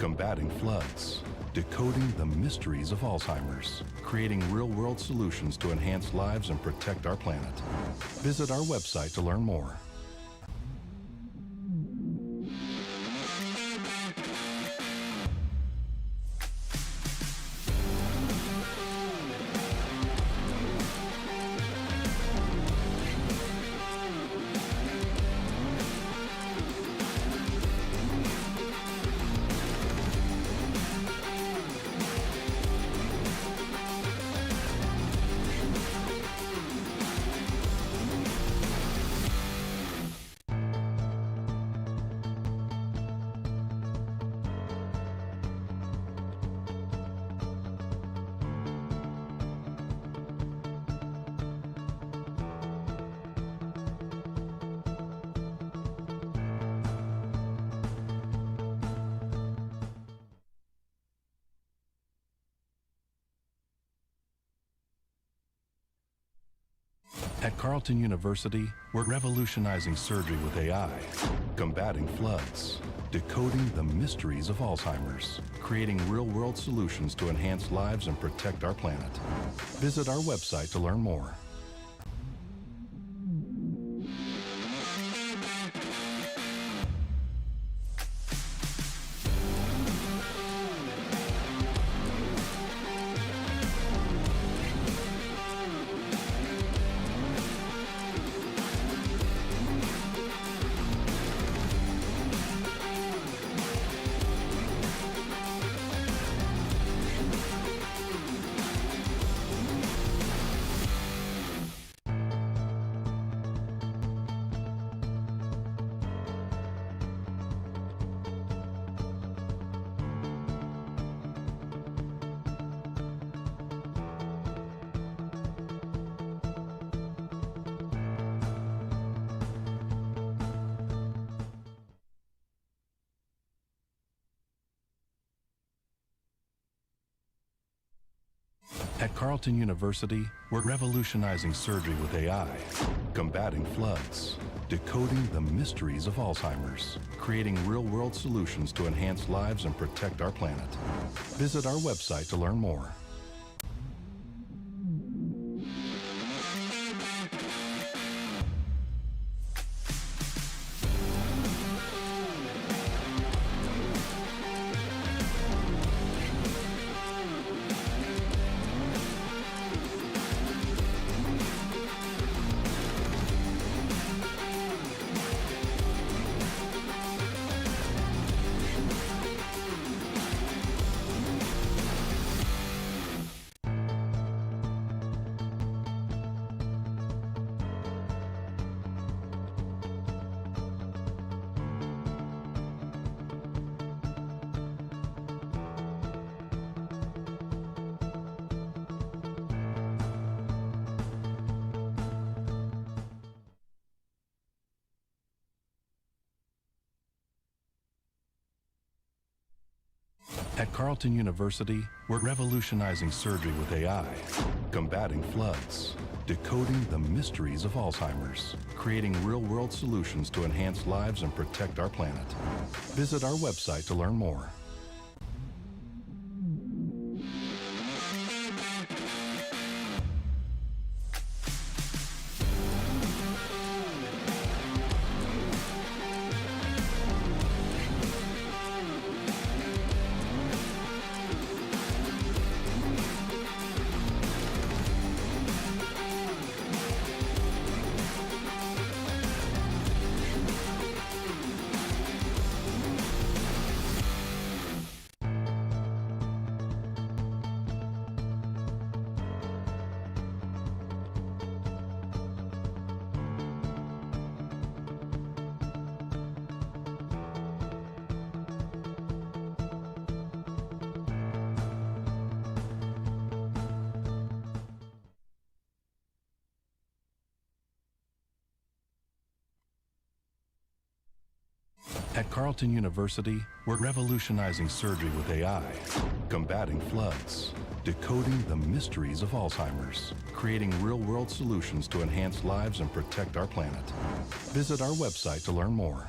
combating floods, decoding the mysteries of Alzheimer's, creating real-world solutions to enhance lives and protect our planet. Visit our website to learn more. At Carleton University, we're revolutionizing surgery with AI, combating floods, decoding the mysteries of Alzheimer's, creating real-world solutions to enhance lives and protect our planet. Visit our website to learn more. At Carleton University, we're revolutionizing surgery with AI, combating floods, decoding the mysteries of Alzheimer's, creating real-world solutions to enhance lives and protect our planet. Visit our website to learn more. At Carleton University, we're revolutionizing surgery with AI, combating floods, decoding the mysteries of Alzheimer's, creating real-world solutions to enhance lives and protect our planet. Visit our website to learn more. At Carleton University, we're revolutionizing surgery with AI, combating floods, decoding the mysteries of Alzheimer's, creating real-world solutions to enhance lives and protect our planet. Visit our website to learn more.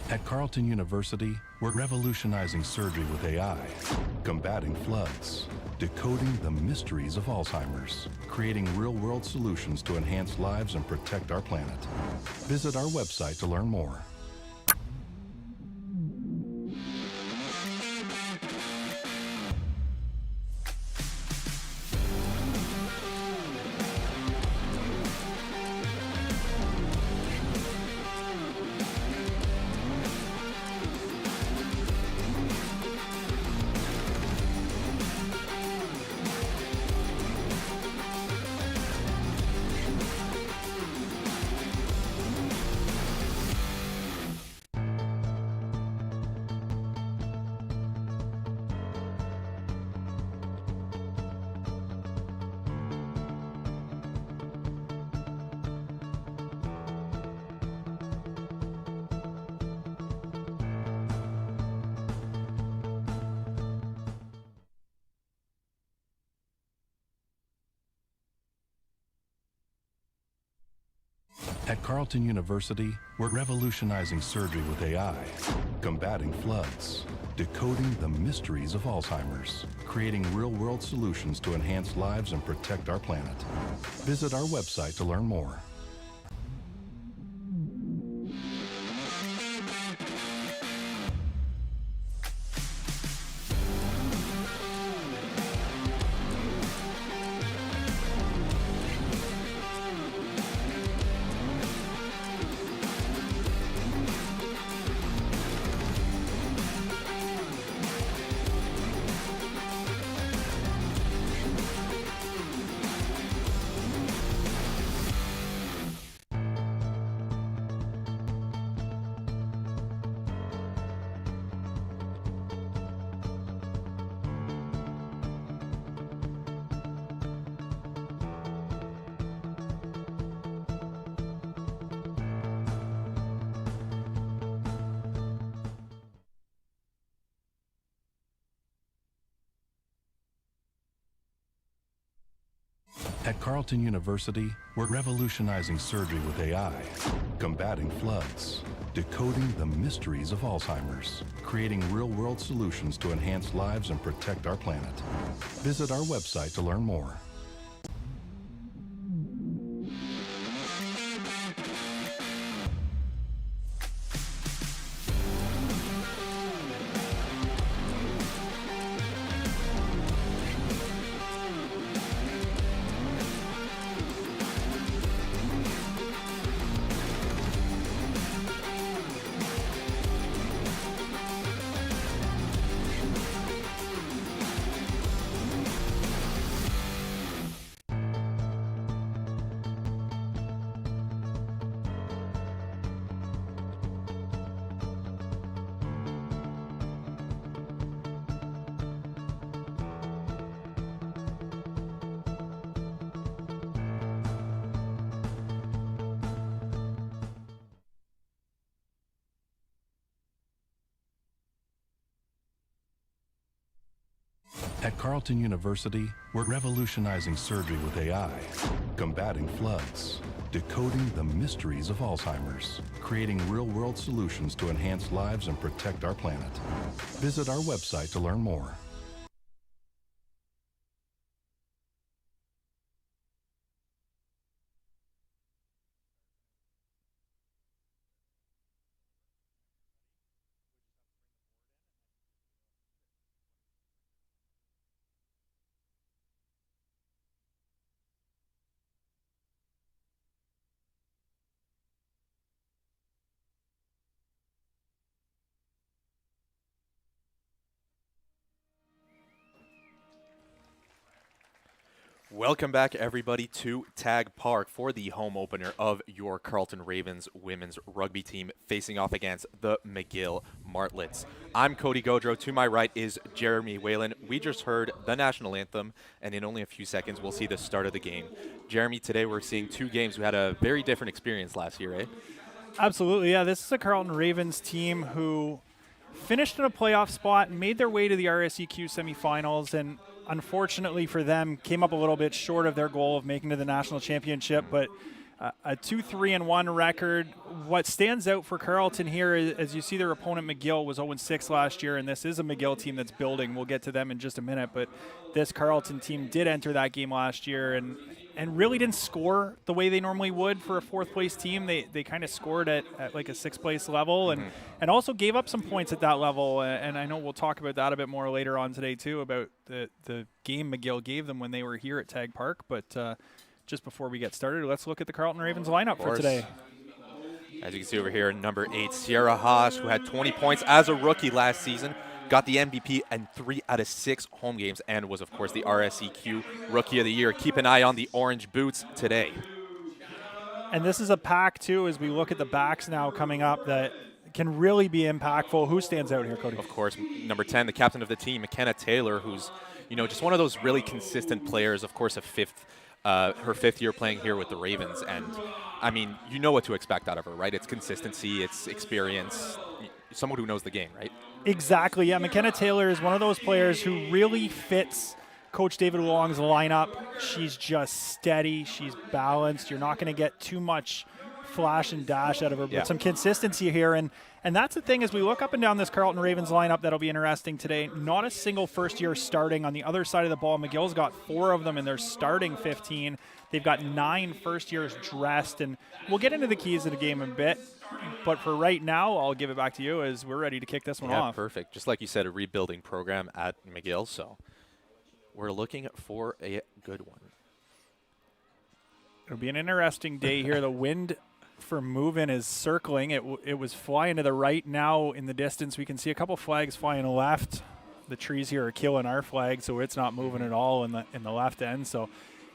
At Carleton University, we're revolutionizing surgery with AI, combating floods, decoding the mysteries of Alzheimer's, creating real-world solutions to enhance lives and protect our planet. Visit our website to learn more. At Carleton University, we're revolutionizing surgery with AI, combating floods, decoding the mysteries of Alzheimer's, creating real-world solutions to enhance lives and protect our planet. Visit our website to learn more. At Carleton University, we're revolutionizing surgery with AI, combating floods, decoding the mysteries of Alzheimer's, creating real-world solutions to enhance lives and protect our planet. Visit our website to learn more. At Carleton University, we're revolutionizing surgery with AI, combating floods, decoding the mysteries of Alzheimer's, creating real-world solutions to enhance lives and protect our planet. Visit our website to learn more. Welcome back, everybody, to TAAG Park for the home opener of your Carleton Ravens women's rugby team facing off against the McGill Martlets. I'm Cody Gaudreau. To my right is Jeremy Whalen. We just heard the national anthem, and in only a few seconds, we'll see the start of the game. Jeremy, today we're seeing two games who had a very different experience last year, eh? Absolutely, yeah. This is a Carleton Ravens team who finished in a playoff spot, made their way to the RSEQ semifinals, and unfortunately for them, came up a little bit short of their goal of making to the national championship. But a 2-3-1 record. What stands out for Carleton here is, as you see, their opponent McGill was 0-6 last year, and this is a McGill team that's building. We'll get to them in just a minute, but this Carleton team did enter that game last year and really didn't score the way they normally would for a fourth-place team. They kind of scored at like a sixth-place level and also gave up some points at that level, and I know we'll talk about that a bit more later on today too, about the game McGill gave them when they were here at TAAG Park, but just before we get started, let's look at the Carleton Ravens lineup for today. As you can see over here, number 8, Sierra Haas, who had 20 points as a rookie last season, got the MVP in 3 out of 6 home games, and was, of course, the RSEQ Rookie of the Year. Keep an eye on the orange boots today. And this is a pack, too, as we look at the backs now coming up that can really be impactful. Who stands out here, Cody? Of course, number 10, the captain of the team, McKenna Taylor, who's, just one of those really consistent players, of course, her 5th year playing here with the Ravens, and I mean, you know what to expect out of her, right? It's consistency, it's experience, someone who knows the game, right? Exactly, yeah. McKenna Taylor is one of those players who really fits Coach David Long's lineup. She's just steady, she's balanced. You're not going to get too much flash and dash out of her, but some consistency here. And that's the thing as we look up and down this Carleton Ravens lineup that'll be interesting today. Not a single first year starting on the other side of the ball. McGill's got 4 of them in their starting 15. They've got 9 first years dressed, and we'll get into the keys of the game in a bit. But for right now, I'll give it back to you as we're ready to kick this one off. Perfect. Just like you said, a rebuilding program at McGill, so we're looking for a good one. It'll be an interesting day here. The wind for moving is circling. It was flying to the right. Now in the distance we can see a couple flags flying left. The trees here are killing our flag, so it's not moving at all in the left end. So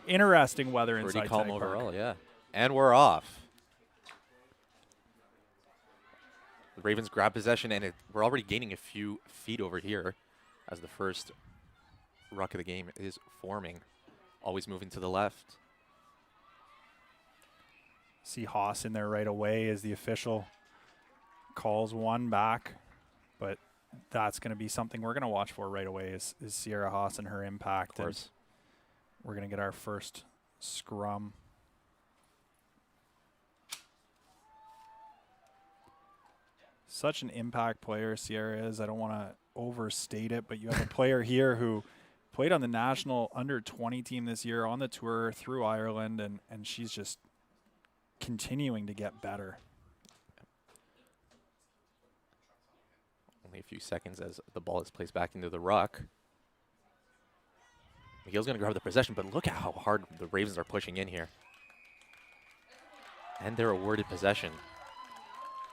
interesting weather inside. Pretty calm TAAG Park. overall, yeah. And we're off. The Ravens grab possession, and we're already gaining a few feet over here as the first ruck of the game is forming. Always moving to the left. See Haas in there right away as the official calls one back, but that's going to be something we're going to watch for right away is Sierra Haas and her impact. Of course. And we're going to get our first scrum. Such an impact player Sierra is. I don't want to overstate it, but you have a player here who played on the national under-20 team this year, on the tour through Ireland, and she's just continuing to get better. Only a few seconds as the ball is placed back into the ruck. McGill's going to grab the possession, but look at how hard the Ravens are pushing in here. And they're awarded possession.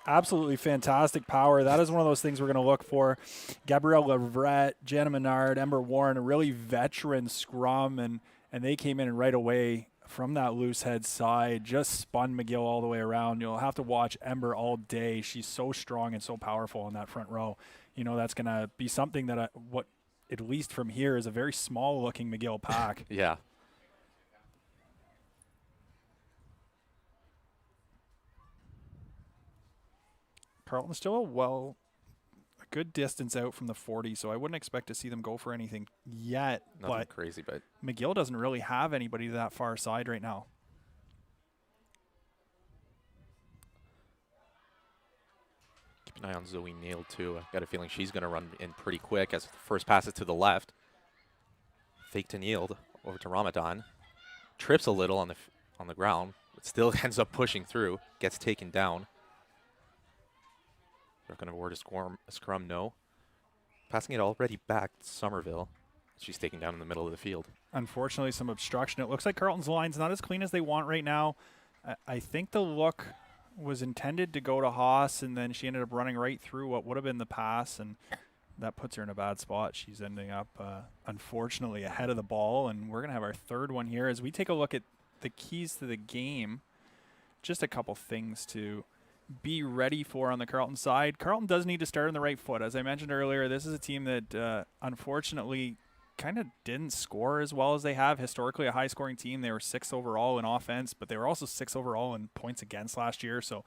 Absolutely fantastic power. That is one of those things we're going to look for. Gabrielle Leverette, Jana Menard, Ember Warren, a really veteran scrum, and they came in and right away from that loose head side, just spun McGill all the way around. You'll have to watch Ember all day. She's so strong and so powerful in that front row. That's going to be something that at least from here is a very small-looking McGill pack. Yeah. Carleton's still a good distance out from the 40, so I wouldn't expect to see them go for anything yet. Nothing crazy, but McGill doesn't really have anybody to that far side right now. keep an eye on Zoe Neal, too. I've got a feeling she's going to run in pretty quick as the first pass is to the left. Fake to Neal over to Ramadan. Trips a little on the ground, but still ends up pushing through. Gets taken down. They're going to award a scrum, no. Passing it already back to Somerville. She's taken down in the middle of the field. Unfortunately, some obstruction. It looks like Carleton's line's not as clean as they want right now. I think the look was intended to go to Haas, and then she ended up running right through what would have been the pass, and that puts her in a bad spot. She's ending up, unfortunately, ahead of the ball, and we're going to have our third one here. As we take a look at the keys to the game, just a couple things to be ready for on the Carleton side. Carleton does need to start on the right foot. As I mentioned earlier, this is a team that, unfortunately, kind of didn't score as well as they have. Historically, a high-scoring team. They were 6th overall in offense, but they were also 6th overall in points against last year. So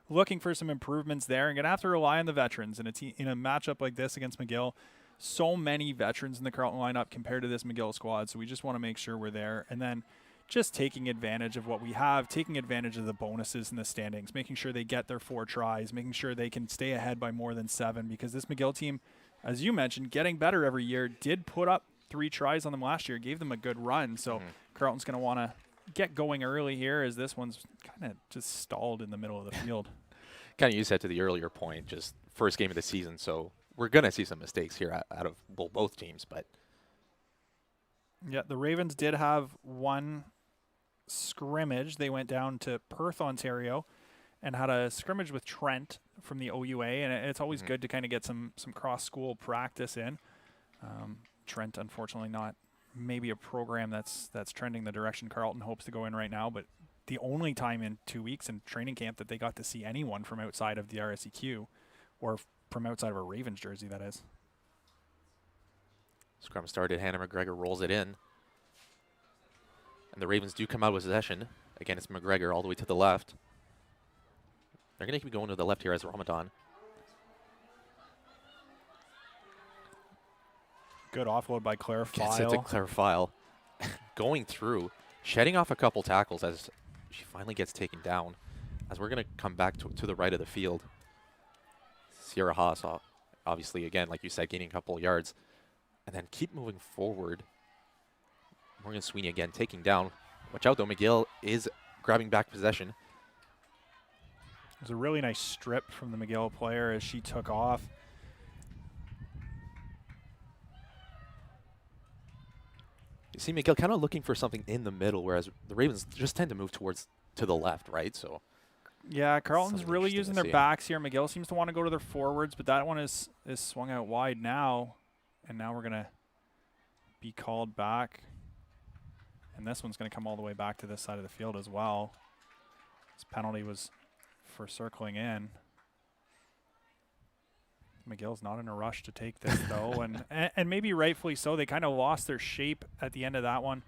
looking for some improvements there, and going to have to rely on the veterans in a matchup like this against McGill. So many veterans in the Carleton lineup compared to this McGill squad, so we just want to make sure we're there. And then just taking advantage of what we have, taking advantage of the bonuses in the standings, making sure they get their 4 tries, making sure they can stay ahead by more than 7, because this McGill team, as you mentioned, getting better every year, did put up 3 tries on them last year, gave them a good run. So Carleton's going to want to get going early here, as this one's kind of just stalled in the middle of the field. Kind of you said to the earlier point, just first game of the season, so we're going to see some mistakes here out of both teams. But yeah, the Ravens did have one scrimmage. They went down to Perth, Ontario, and had a scrimmage with Trent from the OUA, and it's always good to kind of get some cross-school practice in. Trent, unfortunately, not maybe a program that's trending the direction Carleton hopes to go in right now, but the only time in 2 weeks in training camp that they got to see anyone from outside of the RSEQ, or from outside of a Ravens jersey, that is. Scrum started, Hannah McGregor rolls it in. And the Ravens do come out with possession. Again, it's McGregor all the way to the left. They're going to keep going to the left here as Ramadan. Good offload by Claire Gets it to File. Claire File. Going through, shedding off a couple tackles as she finally gets taken down. As we're going to come back to the right of the field. Sierra Haas, obviously, again, like you said, gaining a couple of yards. And then keep moving forward. Morgan Sweeney again taking down. Watch out, though. McGill is grabbing back possession. It was a really nice strip from the McGill player as she took off. You see McGill kind of looking for something in the middle, whereas the Ravens just tend to move to the left, right? So yeah, Carleton's something really interesting using to their see. backs here. McGill seems to want to go to their forwards, but that one is swung out wide now. And now we're going to be called back. And this one's going to come all the way back to this side of the field as well. This penalty was for circling in. McGill's not in a rush to take this, though. And maybe rightfully so. They kind of lost their shape at the end of that one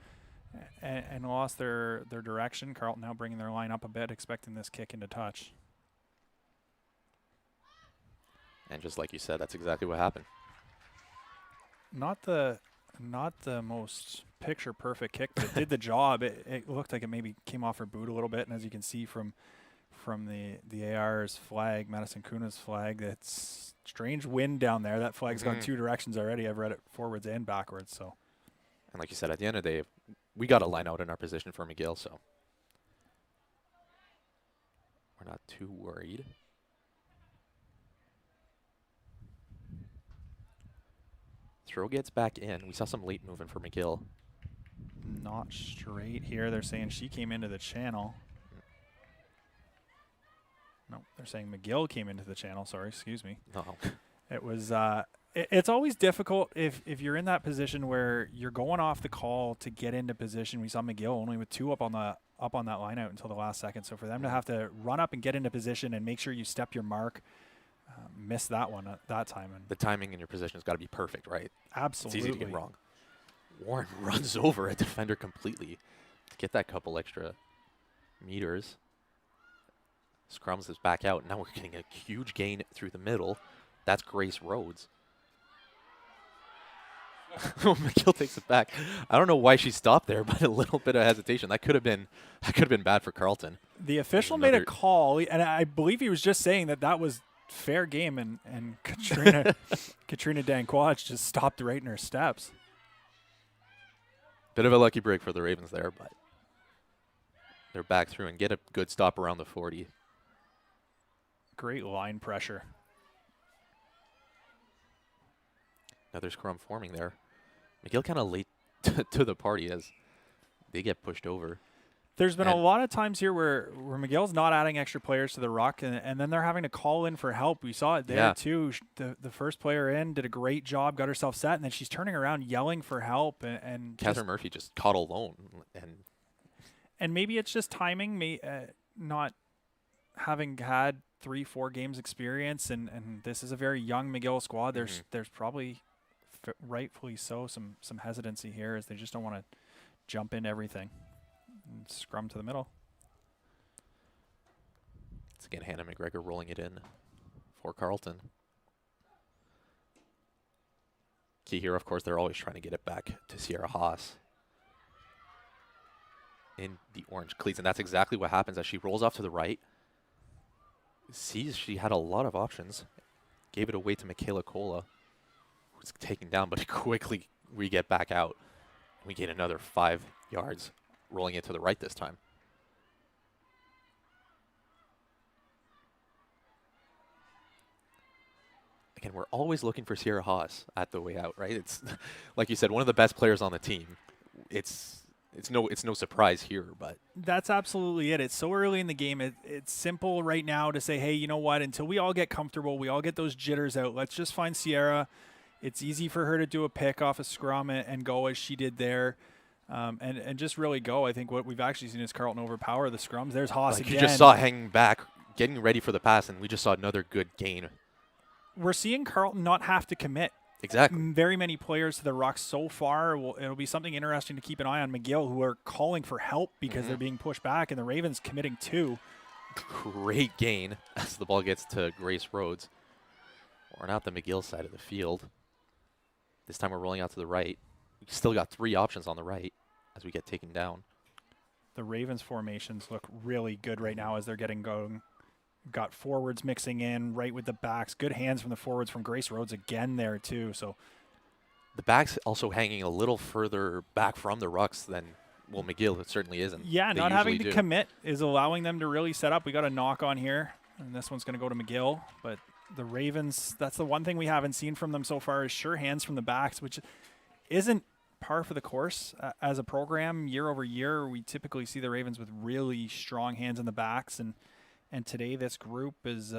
and lost their direction. Carleton now bringing their line up a bit, expecting this kick into touch. And just like you said, that's exactly what happened. Not the most picture perfect kick, but it did the job. It looked like it maybe came off her boot a little bit, and as you can see from the AR's flag, Madison Kuna's flag, that's strange wind down there. That flag's gone 2 directions already. I've read it forwards and backwards. So, and like you said, at the end of the day, we got to line out in our position for McGill, so we're not too worried. Throw gets back in. We saw some late movement for McGill. not straight here. They're saying she came into the channel. No, they're saying McGill came into the channel. Sorry, excuse me. No. It was. It's always difficult if you're in that position where you're going off the call to get into position. We saw McGill only with 2 up on that line out until the last second. So for them to have to run up and get into position and make sure you step your mark, miss that one at that time. And The timing in your position has got to be perfect, right? absolutely. It's easy to get wrong. Warren runs over a defender completely to get that couple extra meters. Scrums this back out. Now we're getting a huge gain through the middle. That's Grace Rhodes. McGill takes it back. I don't know why she stopped there, but a little bit of hesitation. That could have been bad for Carleton. The official made a call, and I believe he was just saying that was fair game, and Katrina Danquach just stopped right in her steps. Bit of a lucky break for the Ravens there, but they're back through and get a good stop around the 40. Great line pressure. Another scrum forming there. McGill kind of late to the party as they get pushed over. There's been a lot of times here where McGill's not adding extra players to the ruck, and then they're having to call in for help. We saw it there, too. The first player in did a great job, got herself set, and then she's turning around yelling for help. And Catherine Murphy just caught alone. And maybe it's just timing, not having had 3-4 games experience, and this is a very young McGill squad. There's probably, rightfully so, some hesitancy here as they just don't want to jump into everything. And scrum to the middle. It's again Hannah McGregor rolling it in for Carleton. Key here, of course, they're always trying to get it back to Sierra Haas. in the orange cleats, and that's exactly what happens as she rolls off to the right. Sees she had a lot of options. Gave it away to Michaela Cola, who's taken down, but quickly we get back out. We gain another 5 yards, rolling it to the right this time. Again, we're always looking for Sierra Haas at the way out, right? It's like you said, one of the best players on the team. It's no surprise here, but that's absolutely it. It's so early in the game. It's simple right now to say, hey, you know what? Until we all get comfortable, we all get those jitters out. Let's just find Sierra. It's easy for her to do a pick off a scrum and go as she did there, and just really go. I think what we've actually seen is Carleton overpower the scrums. There's Haas again. You just saw hanging back, getting ready for the pass, and we just saw another good gain. We're seeing Carleton not have to commit. Exactly. Very many players to the ruck so far. It'll be something interesting to keep an eye on. McGill, who are calling for help because they're being pushed back, and the Ravens committing 2. Great gain as the ball gets to Grace Rhodes. We're not the McGill side of the field. This time we're rolling out to the right. We still got 3 options on the right as we get taken down. The Ravens formations look really good right now as they're getting going. Got forwards mixing in right with the backs. Good hands from the forwards from Grace Rhodes again there too. So the backs also hanging a little further back from the rucks than, well, McGill it certainly isn't. Yeah, not having to commit is allowing them to really set up. We got a knock on here, and this one's going to go to McGill. But the Ravens, that's the one thing we haven't seen from them so far is sure hands from the backs, which isn't par for the course as a program. Year over year, we typically see the Ravens with really strong hands in the backs, and today this group is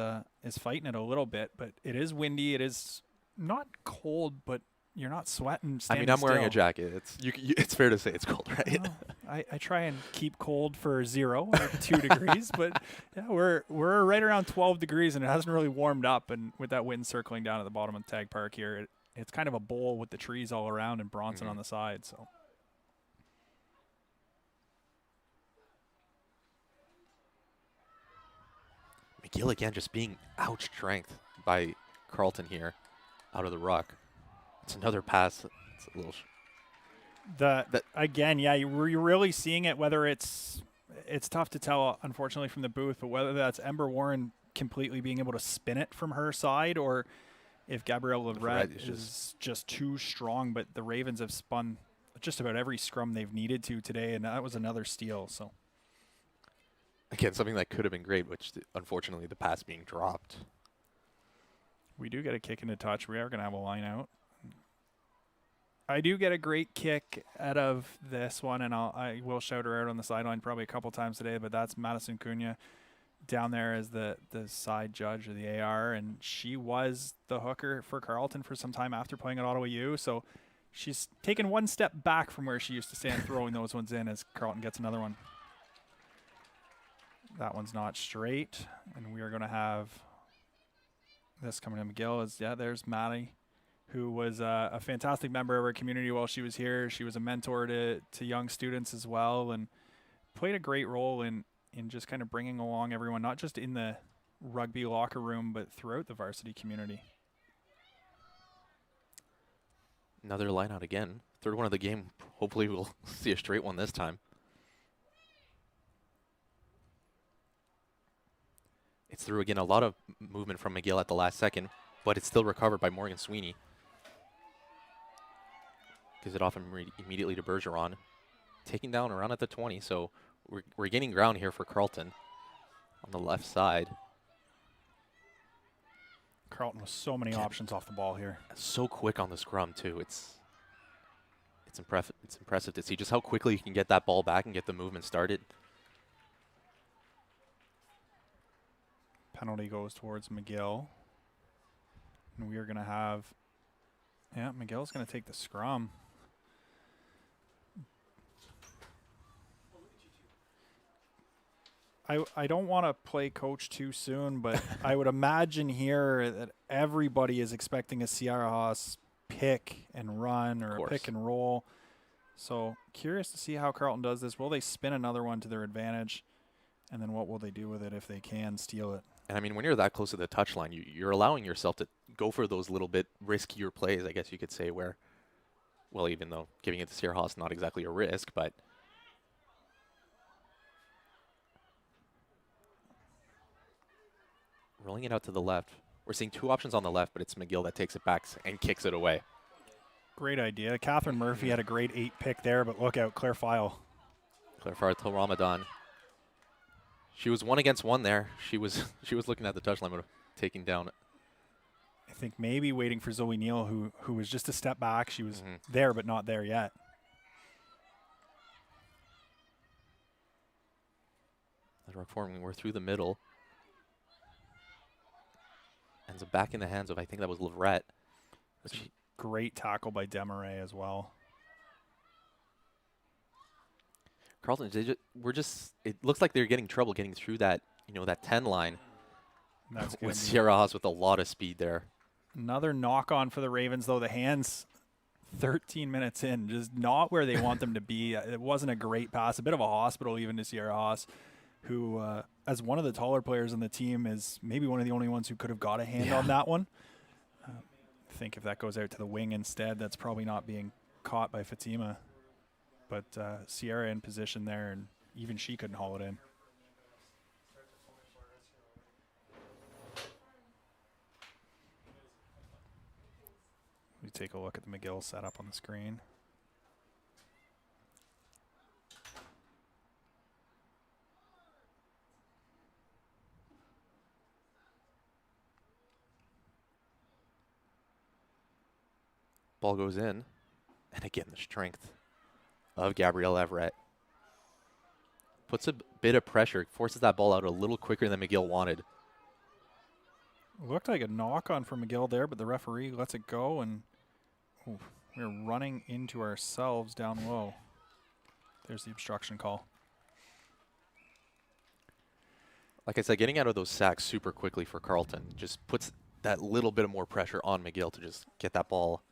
fighting it a little bit, but it is windy. It is not cold, but you're not sweating. I mean, I'm wearing a jacket. It's fair to say it's cold, right? Well, I try and keep cold for 0 or 2 degrees, but yeah, we're right around 12 degrees, and it hasn't really warmed up. And with that wind circling down at the bottom of TAAG Park here, it's kind of a bowl with the trees all around and Bronson on the side. So. McGill again just being out-strength by Carleton here out of the ruck. It's another pass. It's a little again, yeah, you're really seeing it, whether it's tough to tell, unfortunately, from the booth, but whether that's Ember Warren completely being able to spin it from her side or if Gabrielle Leverett is just too strong. But the Ravens have spun just about every scrum they've needed to today, and that was another steal. So. Again, something that could have been great, which unfortunately the pass being dropped. We do get a kick into touch. We are going to have a line out. I do get a great kick out of this one, and I will shout her out on the sideline probably a couple times today, but that's Madison Cunha down there as the side judge of the AR, and she was the hooker for Carleton for some time after playing at Ottawa U, so she's taken one step back from where she used to stand throwing those ones in as Carleton gets another one. That one's not straight, and we are going to have this coming to McGill. There's Maddie, who was a fantastic member of our community while she was here. She was a mentor to young students as well, and played a great role in just kind of bringing along everyone, not just in the rugby locker room, but throughout the varsity community. Another line out again. Third one of the game. Hopefully we'll see a straight one this time. It's through again. A lot of movement from McGill at the last second, but it's still recovered by Morgan Sweeney. Gives it off immediately to Bergeron. Taking down around at the 20, so we're gaining ground here for Carleton on the left side. Carleton with so many options off the ball here. So quick on the scrum too. It's impressive to see just how quickly you can get that ball back and get the movement started. Penalty goes towards McGill. And we are going to have, McGill's going to take the scrum. I don't want to play coach too soon, but I would imagine here that everybody is expecting a Sierra Haas pick and run or a pick and roll. So curious to see how Carleton does this. Will they spin another one to their advantage? And then what will they do with it if they can steal it? And I mean, when you're that close to the touchline, you're allowing yourself to go for those little bit riskier plays, I guess you could say, where, well, even though giving it to Sierra Haas is not exactly a risk, but Rolling it out to the left. We're seeing two options on the left, but it's McGill that takes it back and kicks it away. Great idea. Catherine Murphy had a great 8 pick there, but look out, Claire File. Claire Farr to Ramadan. She was 1 against 1 there. She was looking at the touchline, but taking down. I think maybe waiting for Zoe Neal, who was just a step back. She was there, but not there yet. The ruck forming. We're through the middle. Ends up back in the hands of, I think that was Leverette. Great tackle by Demaray as well. Carleton, it looks like they're getting trouble getting through that, that 10 line. That's with Sierra Haas with a lot of speed there. Another knock on for the Ravens, though. The hands 13 minutes in, just not where they want them to be. It wasn't a great pass, a bit of a hospital even to Sierra Haas, who, as one of the taller players on the team, is maybe one of the only ones who could have got a hand on that one. I think if that goes out to the wing instead, that's probably not being caught by Fatima. But Sierra in position there, and even she couldn't haul it in. We take a look at the McGill setup on the screen. Ball goes in, and again, the strength of Gabrielle Everett. Puts a bit of pressure, forces that ball out a little quicker than McGill wanted. Looked like a knock on for McGill there, but the referee lets it go, and we're running into ourselves down low. There's the obstruction call. Like I said, getting out of those sacks super quickly for Carleton just puts that little bit of more pressure on McGill to just get that ball,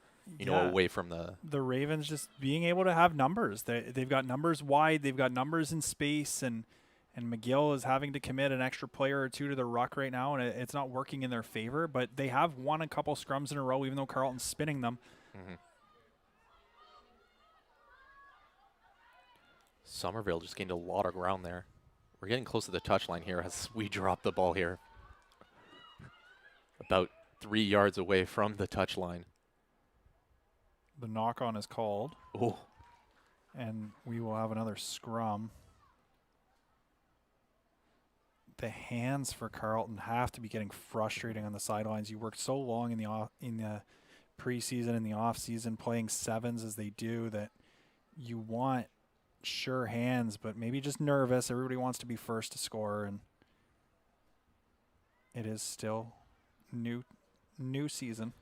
away from the Ravens just being able to have numbers. They've got numbers wide, they've got numbers in space, and McGill is having to commit an extra player or two to the ruck right now, and it's not working in their favor, but they have won a couple scrums in a row, even though Carleton's spinning them. Somerville just gained a lot of ground there. We're getting close to the touchline here as we drop the ball here. About 3 yards away from the touchline. The knock-on is called. Oh. And we will have another scrum. The hands for Carleton have to be getting frustrating on the sidelines. You worked so long in the preseason and the off season playing sevens as they do that you want sure hands, but maybe just nervous. Everybody wants to be first to score, and it is still new season.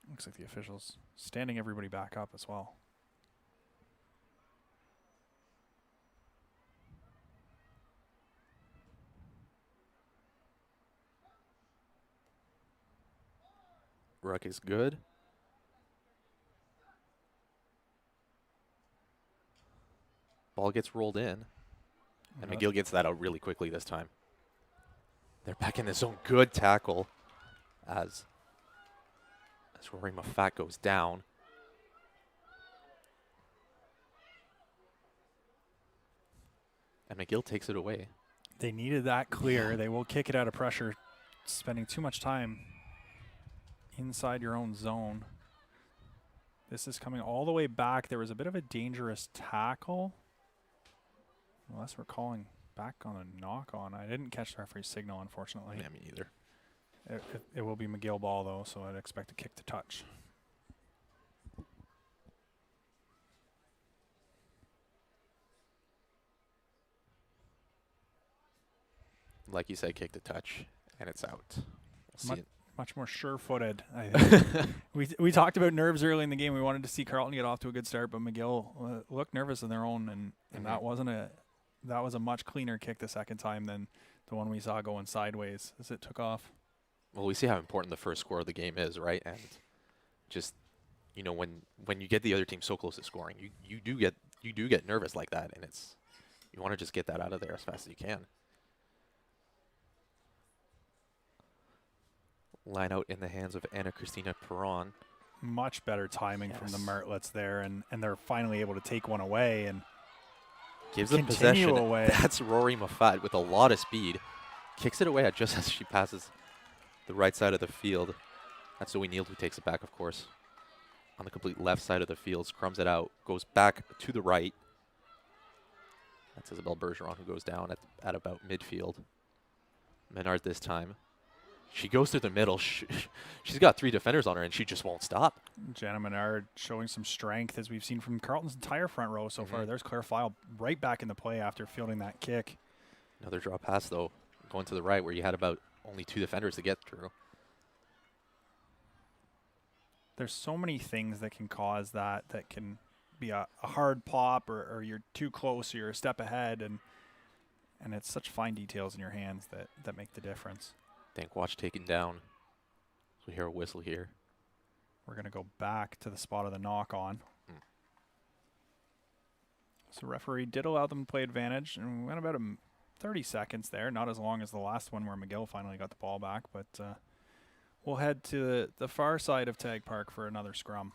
Looks like the officials standing everybody back up as well. Ruck is good. Ball gets rolled in. And McGill gets that out really quickly this time. They're back in the zone. Good tackle as Rory Moffat goes down. And McGill takes it away. They needed that clear. They will kick it out of pressure, spending too much time inside your own zone. This is coming all the way back. There was a bit of a dangerous tackle. Unless we're calling back on a knock-on. I didn't catch the referee's signal, unfortunately. Yeah, me either. It will be McGill ball, though, so I'd expect a kick to touch. Like you said, kick to touch, and it's out. We'll see it. Much more sure-footed. I think. we talked about nerves early in the game. We wanted to see Carleton get off to a good start, but McGill looked nervous in their own, and that was a much cleaner kick the second time than the one we saw going sideways as it took off. Well, we see how important the first score of the game is, right? And just when you get the other team so close to scoring, you do get nervous like that, and you want to just get that out of there as fast as you can. Line out in the hands of Anna Christina Perron. Much better timing from the Martlets there, and they're finally able to take one away. And Gives them continue possession. away. That's Rory Moffat with a lot of speed. Kicks it away at just as she passes the right side of the field. That's Zoe Neal who takes it back, of course. On the complete left side of the field, scrums it out, goes back to the right. That's Isabelle Bergeron who goes down at about midfield. Menard this time. She goes through the middle. She's got 3 defenders on her, and she just won't stop. Jana Menard showing some strength, as we've seen from Carleton's entire front row so far. There's Claire File right back in the play after fielding that kick. Another draw pass, though, going to the right where you had about only 2 defenders to get through. There's so many things that can cause that can be a hard pop or you're too close or you're a step ahead, and it's such fine details in your hands that make the difference. Dankwatch taken down. So we hear a whistle here. We're going to go back to the spot of the knock on. So referee did allow them to play advantage, and we went about 30 seconds there, not as long as the last one where McGill finally got the ball back, but we'll head to the far side of TAAG Park for another scrum.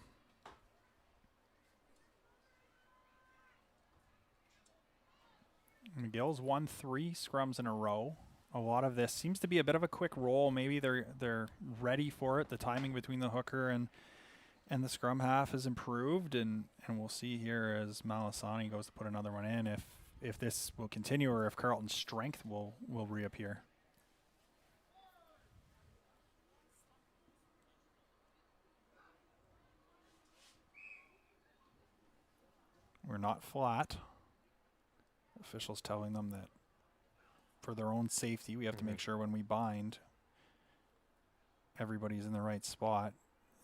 McGill's won 3 scrums in a row. A lot of this seems to be a bit of a quick roll. Maybe they're ready for it. The timing between the hooker and the scrum half has improved, and we'll see here as Malasani goes to put another one in if this will continue or if Carleton's strength will reappear. We're not flat. Officials telling them that for their own safety, we have to make sure when we bind, everybody's in the right spot.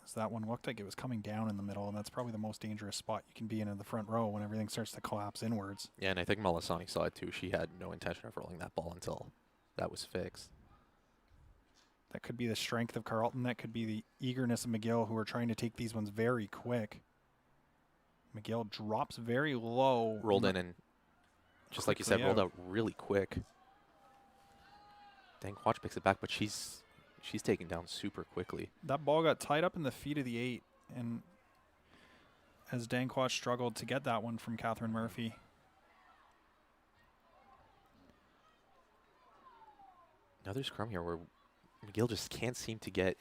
So that one looked like it was coming down in the middle, and that's probably the most dangerous spot you can be in the front row when everything starts to collapse inwards. Yeah, and I think Malasani saw it too. She had no intention of rolling that ball until that was fixed. That could be the strength of Carleton. That could be the eagerness of McGill, who are trying to take these ones very quick. McGill drops very low. Rolled in and, just like you said, rolled out really quick. Dankwatch picks it back, but she's taken down super quickly. That ball got tied up in the feet of the 8, and as Dankwatch struggled to get that one from Catherine Murphy. Another scrum here where McGill just can't seem to get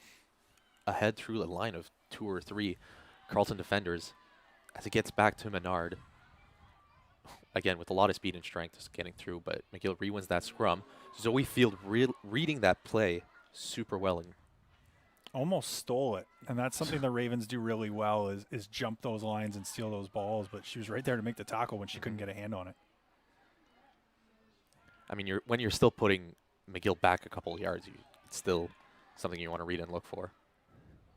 ahead through a line of 2 or 3 Carleton defenders as it gets back to Menard. Again, with a lot of speed and strength just getting through, but McGill re-wins that scrum. Zoe Field reading that play super well. And almost stole it, and that's something the Ravens do really well is jump those lines and steal those balls, but she was right there to make the tackle when she couldn't get a hand on it. I mean, when you're still putting McGill back a couple of yards, it's still something you want to read and look for.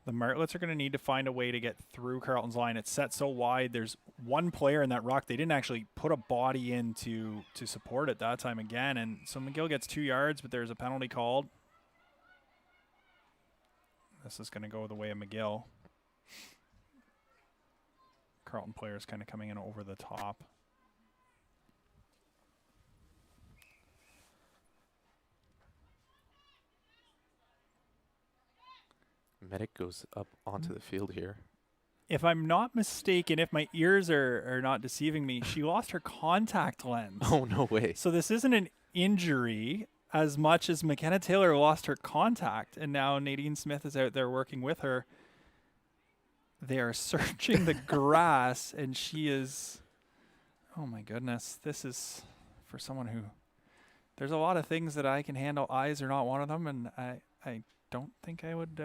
The Martlets are going to need to find a way to get through Carleton's line. It's set so wide. There's one player in that rock. They didn't actually put a body in to support it that time again. And so McGill gets 2 yards, but there's a penalty called. This is going to go the way of McGill. Carleton players kind of coming in over the top. Medic goes up onto the field here. If I'm not mistaken, if my ears are not deceiving me, she lost her contact lens. Oh, no way. So this isn't an injury as much as McKenna Taylor lost her contact, and now Nadine Smith is out there working with her. They are searching the grass, and she is, oh my goodness, this is for someone who, there's a lot of things that I can handle. Eyes are not one of them, and I don't think I would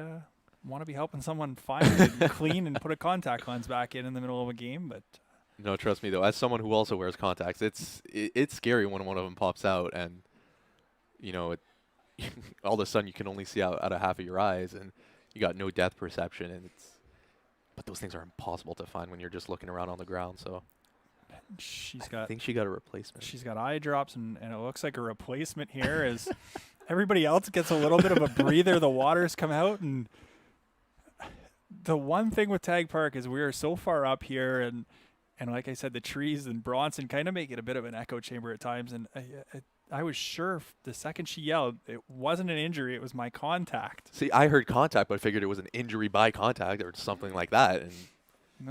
want to be helping someone find and clean and put a contact lens back in the middle of a game, but no, trust me though, as someone who also wears contacts, it's scary when one of them pops out, and you know, all of a sudden you can only see out of half of your eyes, and you got no depth perception, and but those things are impossible to find when you're just looking around on the ground. So I think she got a replacement. She's got eye drops, and it looks like a replacement here as everybody else gets a little bit of a breather. The waters come out, and the one thing with TAAG Park is we are so far up here, and like I said, the trees and Bronson kind of make it a bit of an echo chamber at times. And I was sure the second she yelled, it wasn't an injury, it was my contact. See, I heard contact, but I figured it was an injury by contact or something like that. And,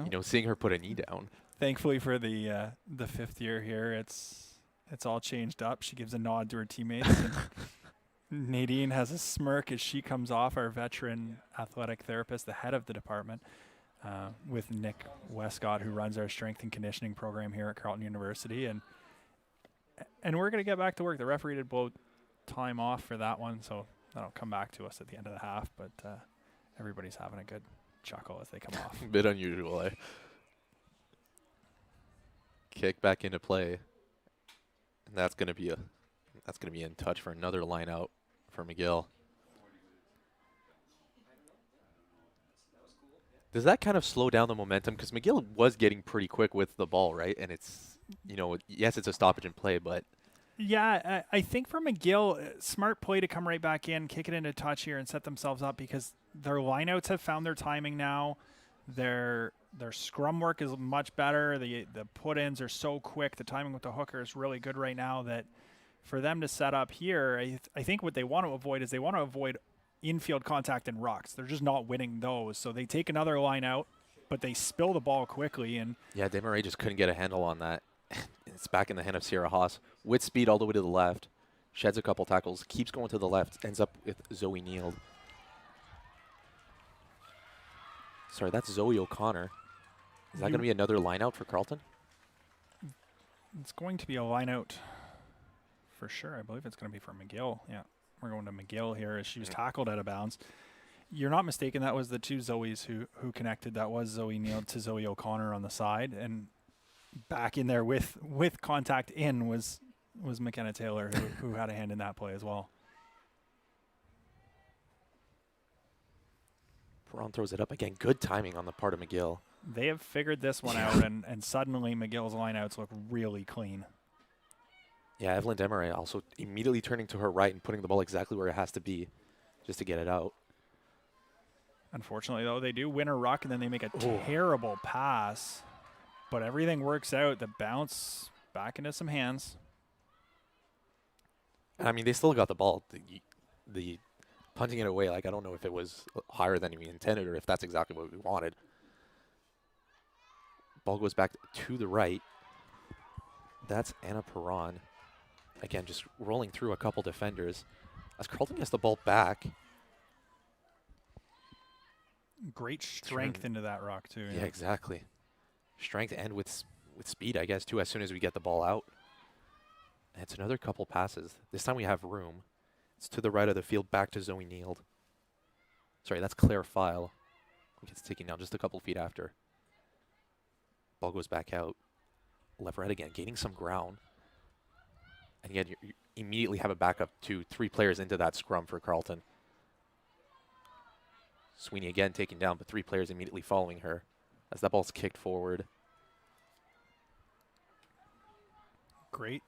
you know, seeing her put a knee down. Thankfully for the fifth year here, it's all changed up. She gives a nod to her teammates. And Nadine has a smirk as she comes off, our veteran athletic therapist, the head of the department, with Nick Westcott, who runs our strength and conditioning program here at Carleton University. And we're going to get back to work. The referee did blow time off for that one, so that'll come back to us at the end of the half. But everybody's having a good chuckle as they come off. A bit unusual, eh? Kick back into play. And that's going to be in touch for another line out for McGill. Does that kind of slow down the momentum? Because McGill was getting pretty quick with the ball, right? And it's, yes, it's a stoppage in play, but. Yeah, I think for McGill, smart play to come right back in, kick it into touch here and set themselves up, because their lineouts have found their timing now. Their scrum work is much better. The put-ins are so quick. The timing with the hooker is really good right now that for them to set up here, I think what they want to avoid is they want to avoid infield contact and rucks. They're just not winning those. So they take another line out, but they spill the ball quickly. And yeah, Desmarais just couldn't get a handle on that. It's back in the hand of Sierra Haas with speed all the way to the left. Sheds a couple tackles, keeps going to the left, ends up with Zoe Neild. Sorry, that's Zoe O'Connor. Is that going to be another line out for Carleton? It's going to be a line out for sure. I believe it's going to be for McGill. Yeah, we're going to McGill here as she was tackled out of bounds. You're not mistaken. That was the two Zoes who connected. That was Zoe Neild to Zoe O'Connor on the side. And back in there with contact in was McKenna Taylor, who had a hand in that play as well. Perron throws it up again. Good timing on the part of McGill. They have figured this one out, and suddenly McGill's lineouts look really clean. Yeah, Evelyn Desmarais also immediately turning to her right and putting the ball exactly where it has to be just to get it out. Unfortunately, though, they do win a ruck, and then they make a terrible pass. But everything works out. The bounce back into some hands. I mean, they still got the ball. The punting it away, like, I don't know if it was higher than we intended or if that's exactly what we wanted. Ball goes back to the right. That's Anna Perron. Again, just rolling through a couple defenders. As Carleton gets the ball back. Great strength into that ruck, too. Yeah, exactly. Strength and with speed, I guess, too, as soon as we get the ball out. And it's another couple passes. This time we have room. It's to the right of the field, back to Zoe Neild. Sorry, that's Claire File. Who gets taken down just a couple feet after. Ball goes back out. Left right again, gaining some ground. And again, you immediately have a backup to 3 players into that scrum for Carleton. Sweeney again taken down, but 3 players immediately following her as that ball's kicked forward. Great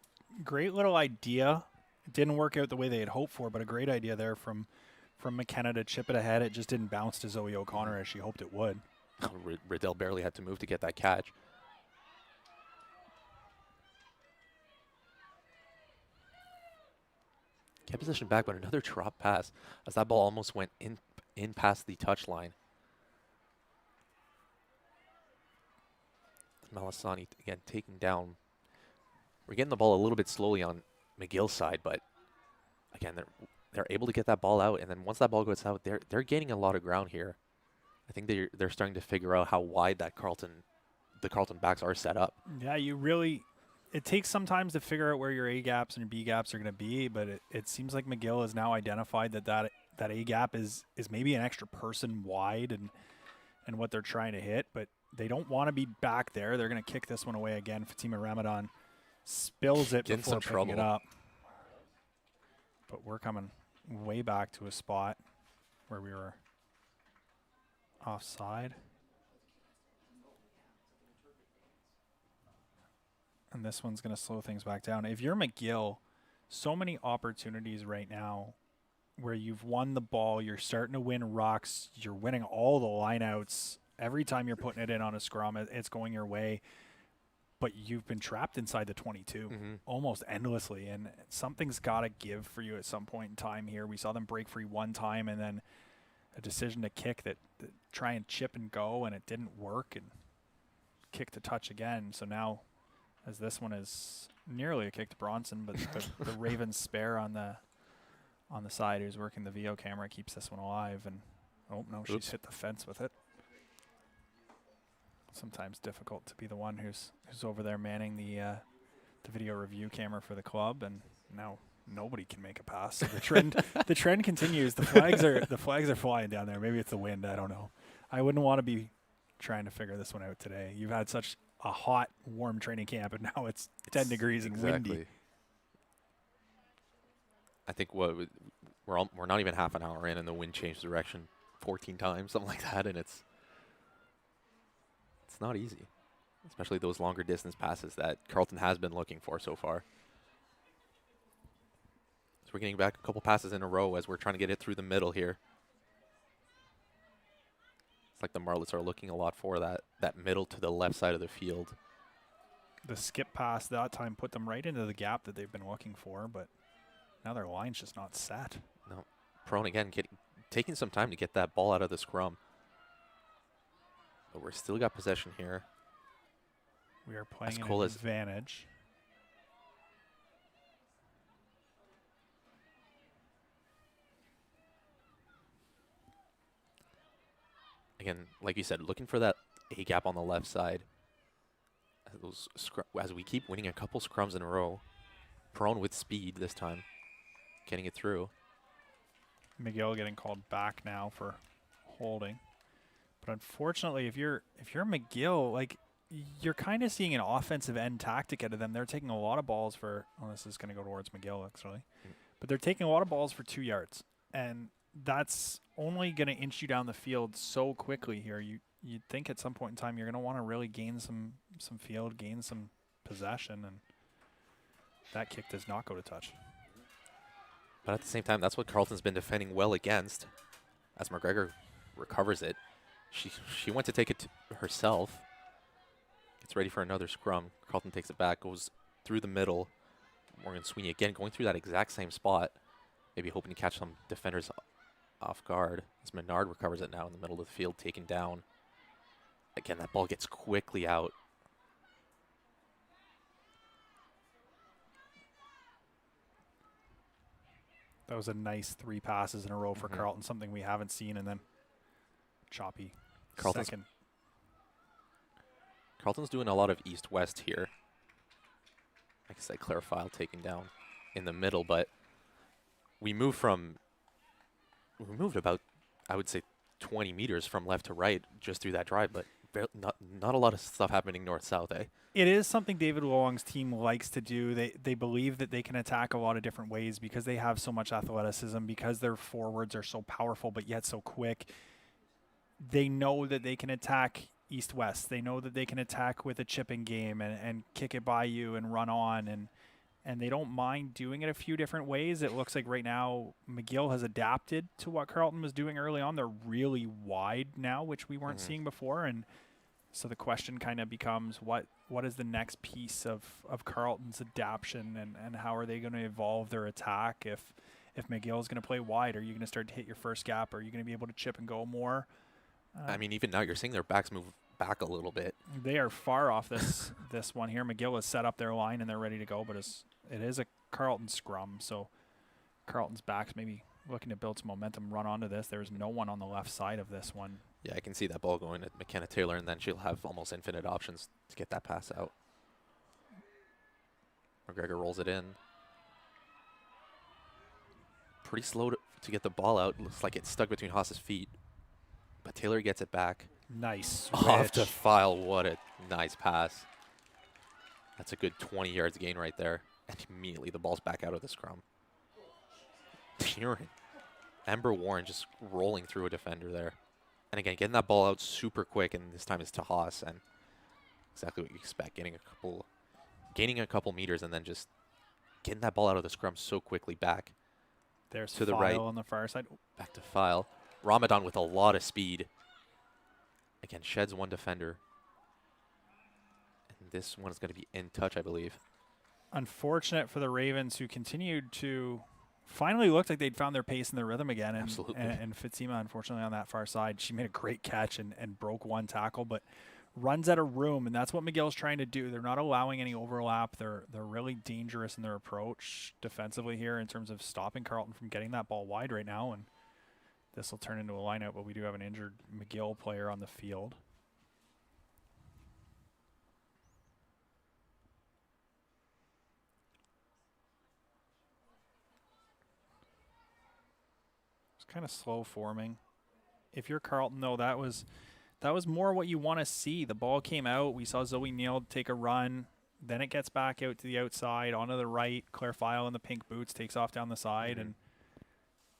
little idea. It didn't work out the way they had hoped for, but a great idea there from McKenna to chip it ahead. It just didn't bounce to Zoe O'Connor as she hoped it would. Riddell barely had to move to get that catch. Kept position back, but another drop pass as that ball almost went in past the touch line. Malasani again taking down. We're getting the ball a little bit slowly on McGill's side, but again they're able to get that ball out, and then once that ball goes out, they're gaining a lot of ground here. I think they're starting to figure out how wide that the Carleton backs are set up. Yeah, it takes some time to figure out where your A gaps and your B gaps are going to be, but it seems like McGill has now identified that A gap is maybe an extra person wide and what they're trying to hit, but they don't want to be back there. They're going to kick this one away again. Fatima Ramadan spills it before picking it up. But we're coming way back to a spot where we were offside. And this one's going to slow things back down. If you're McGill, so many opportunities right now where you've won the ball, you're starting to win rucks, you're winning all the lineouts. Every time you're putting it in on a scrum, it's going your way. But you've been trapped inside the 22 almost endlessly, and something's got to give for you at some point in time here. We saw them break free one time, and then a decision to kick that try and chip and go, and it didn't work. And kick to touch again. So now, as this one is nearly a kick to Bronson, but the Ravens spare on the side who's working the VO camera keeps this one alive. And oh no, she's hit the fence with it. Sometimes difficult to be the one who's over there manning the video review camera for the club, and now nobody can make a pass. So the trend continues. The flags are flying down there. Maybe it's the wind. I don't know. I wouldn't want to be trying to figure this one out today. You've had such a hot, warm training camp, and now it's 10 degrees and windy. I think we're not even half an hour in, and the wind changed direction 14 times, something like that, and it's not easy, especially those longer distance passes that Carleton has been looking for so far. So we're getting back a couple passes in a row as we're trying to get it through the middle here. It's like the Martlets are looking a lot for that middle to the left side of the field. The skip pass that time put them right into the gap that they've been looking for, but now their line's just not set. No, Prone again, taking some time to get that ball out of the scrum. But we're still got possession here. We are playing an advantage. Again, like you said, looking for that A gap on the left side. As we keep winning a couple scrums in a row. Prone with speed this time, getting it through. McGill getting called back now for holding. But unfortunately, if you're McGill, like, you're kind of seeing an offensive end tactic out of them. They're taking a lot of balls for, well, this is going to go towards McGill, actually. But they're taking a lot of balls for 2 yards. And that's only going to inch you down the field so quickly here. You'd think at some point in time you're going to want to really gain some field, gain some possession, and that kick does not go to touch. But at the same time, that's what Carleton's been defending well against. As McGregor recovers it, she went to take it herself. Gets ready for another scrum. Carleton takes it back, goes through the middle. Morgan Sweeney again going through that exact same spot, maybe hoping to catch some defenders off guard. As Menard recovers it now in the middle of the field, taken down. Again, that ball gets quickly out. That was a nice 3 passes in a row for Carleton, something we haven't seen, and then choppy second. Carleton's doing a lot of east-west here. Like I said, Claire File taken down in the middle, but we moved about, I would say, 20 meters from left to right just through that drive, but not a lot of stuff happening north-south, eh? It is something David Wong's team likes to do. They believe that they can attack a lot of different ways because they have so much athleticism, because their forwards are so powerful but yet so quick. They know that they can attack east-west. They know that they can attack with a chipping game and kick it by you and run on, and they don't mind doing it a few different ways. It looks like right now McGill has adapted to what Carleton was doing early on. They're really wide now, which we weren't seeing before, and so the question kind of becomes what is the next piece of Carleton's adaptation, and how are they going to evolve their attack? If McGill is going to play wide, are you going to start to hit your first gap? Are you going to be able to chip and go more? I mean, even now you're seeing their backs move back a little bit. They are far off this one here. McGill has set up their line and they're ready to go, but it is a Carleton scrum, so Carleton's backs maybe looking to build some momentum, run onto this. There's no one on the left side of this one. Yeah, I can see that ball going at McKenna Taylor, and then she'll have almost infinite options to get that pass out. McGregor rolls it in. Pretty slow to get the ball out. Looks like it's stuck between Haas's feet. But Taylor gets it back. Nice. Off to File. What a nice pass. That's a good 20 yards gain right there. And immediately the ball's back out of the scrum. Amber Warren just rolling through a defender there. And again, getting that ball out super quick, and this time it's to Haas, and exactly what you expect, gaining a couple meters and then just getting that ball out of the scrum so quickly back. There's to the File right. on the far side. Back to File. Ramadan with a lot of speed. Again, sheds one defender. And this one is going to be in touch, I believe. Unfortunate for the Ravens, who continued to finally looked like they'd found their pace and their rhythm again. And, Absolutely. And Fitzima, unfortunately, on that far side, she made a great catch and broke one tackle. But runs out of room, and that's what McGill's trying to do. They're not allowing any overlap. They're really dangerous in their approach defensively here in terms of stopping Carleton from getting that ball wide right now, and this will turn into a lineout, but we do have an injured McGill player on the field. It's kind of slow forming. If you're Carleton, though, that was more what you want to see. The ball came out. We saw Zoe Neal take a run. Then it gets back out to the outside, onto the right. Claire File in the pink boots takes off down the side, and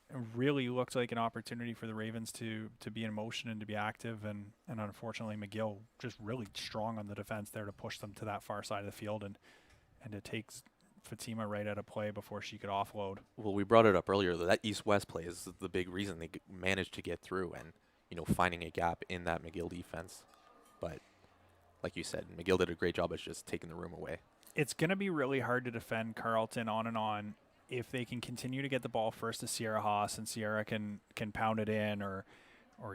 it really looked like an opportunity for the Ravens to be in motion and to be active. And unfortunately, McGill just really strong on the defense there to push them to that far side of the field and to take Fatima right out of play before she could offload. Well, we brought it up earlier that east-west play is the big reason they managed to get through and, finding a gap in that McGill defense. But like you said, McGill did a great job at just taking the room away. It's going to be really hard to defend Carleton on and on if they can continue to get the ball first to Sierra Haas and Sierra can pound it in, or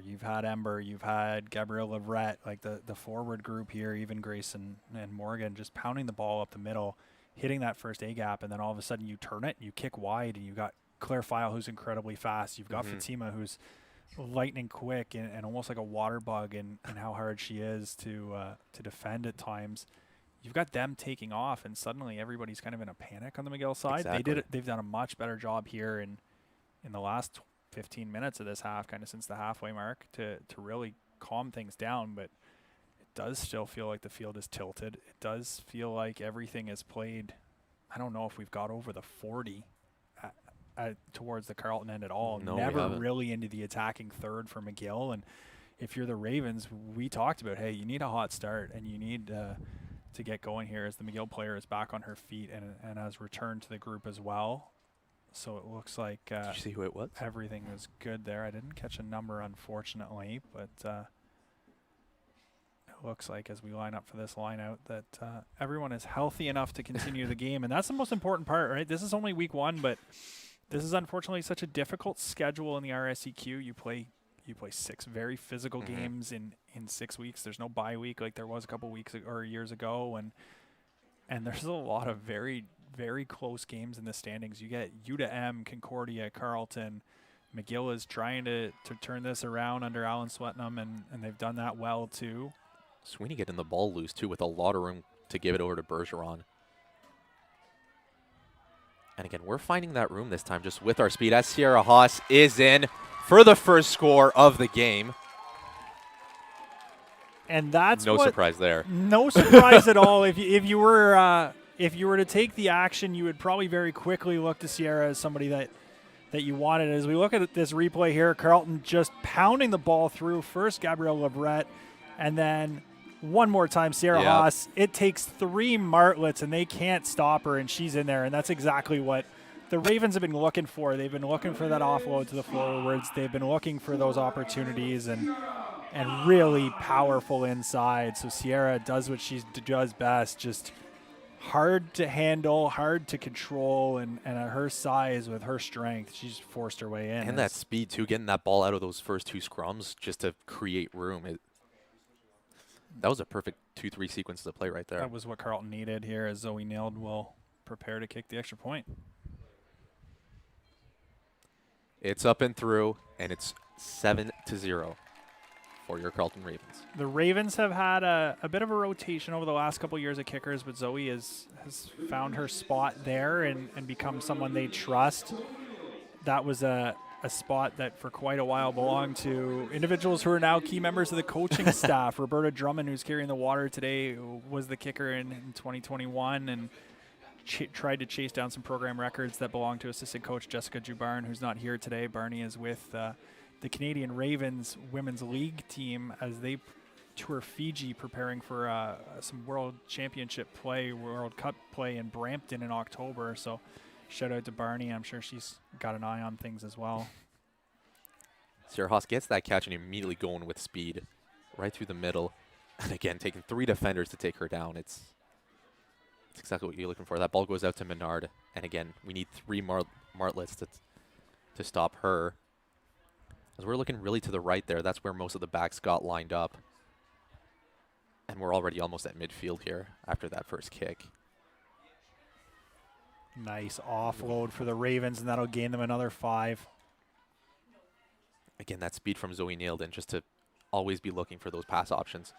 you've had Ember, you've had Gabrielle Leverette, like the forward group here, even Grace and Morgan, just pounding the ball up the middle, hitting that first A gap, and then all of a sudden you turn it, you kick wide, and you got Claire File who's incredibly fast. You've got Fatima who's lightning quick and almost like a water bug in how hard she is to defend at times. You've got them taking off, and suddenly everybody's kind of in a panic on the McGill side. Exactly. They've done a much better job here in the last 15 minutes of this half, kind of since the halfway mark, to really calm things down. But it does still feel like the field is tilted. It does feel like everything is played. I don't know if we've got over the 40 towards the Carleton end at all. No, never really into the attacking third for McGill. And if you're the Ravens, we talked about, hey, you need a hot start, and you need to get going here as the McGill player is back on her feet and has returned to the group as well. So it looks like did you see who it was? Everything was good there. I didn't catch a number, unfortunately, but it looks like as we line up for this line out that everyone is healthy enough to continue the game, and that's the most important part, right? This is only week one, but this is unfortunately such a difficult schedule in the RSEQ. You play 6 very physical games in 6 weeks. There's no bye week like there was a couple weeks or years ago, and there's a lot of very, very close games in the standings. You get U to M, Concordia, Carleton. McGill is trying to turn this around under Alan Swetnam, and they've done that well too. Sweeney getting the ball loose too with a lot of room to give it over to Bergeron. And again, we're finding that room this time just with our speed as Sierra Haas is in for the first score of the game. And that's no surprise there. No surprise at all. If you were to take the action, you would probably very quickly look to Sierra as somebody that you wanted. As we look at this replay here, Carleton just pounding the ball through. First Gabrielle Leverette, and then one more time Sierra Haas. It takes 3 Martlets, and they can't stop her, and she's in there. And that's exactly what the Ravens have been looking for. They've been looking for that offload to the forwards. They've been looking for those opportunities and really powerful inside. So Sierra does what she does best, just hard to handle, hard to control, and at her size with her strength, she's forced her way in. And that speed too, getting that ball out of those first 2 scrums just to create room. That was a perfect 2-3 sequences of play right there. That was what Carleton needed here as Zoe Neild will prepare to kick the extra point. It's up and through, and it's 7-0 for your Carleton Ravens. The Ravens have had a bit of a rotation over the last couple years of kickers, but Zoe has found her spot there and become someone they trust. That was a spot that for quite a while belonged to individuals who are now key members of the coaching staff. Roberta Drummond, who's carrying the water today, was the kicker in 2021 and tried to chase down some program records that belong to assistant coach Jessica Jubarn, who's not here today. Barney is with the Canadian Ravens Women's League team as they tour Fiji, preparing for some World Championship play, World Cup play in Brampton in October. So shout out to Barney. I'm sure she's got an eye on things as well. Sierra Haas gets that catch and immediately going with speed right through the middle. And again, taking 3 defenders to take her down. It's exactly what you're looking for. That ball goes out to Menard. And again, we need 3 Martlets to stop her. As we're looking really to the right there, that's where most of the backs got lined up. And we're already almost at midfield here after that first kick. Nice offload for the Ravens, and that'll gain them another 5. Again, that speed from Zoe Neilden, just to always be looking for those pass options.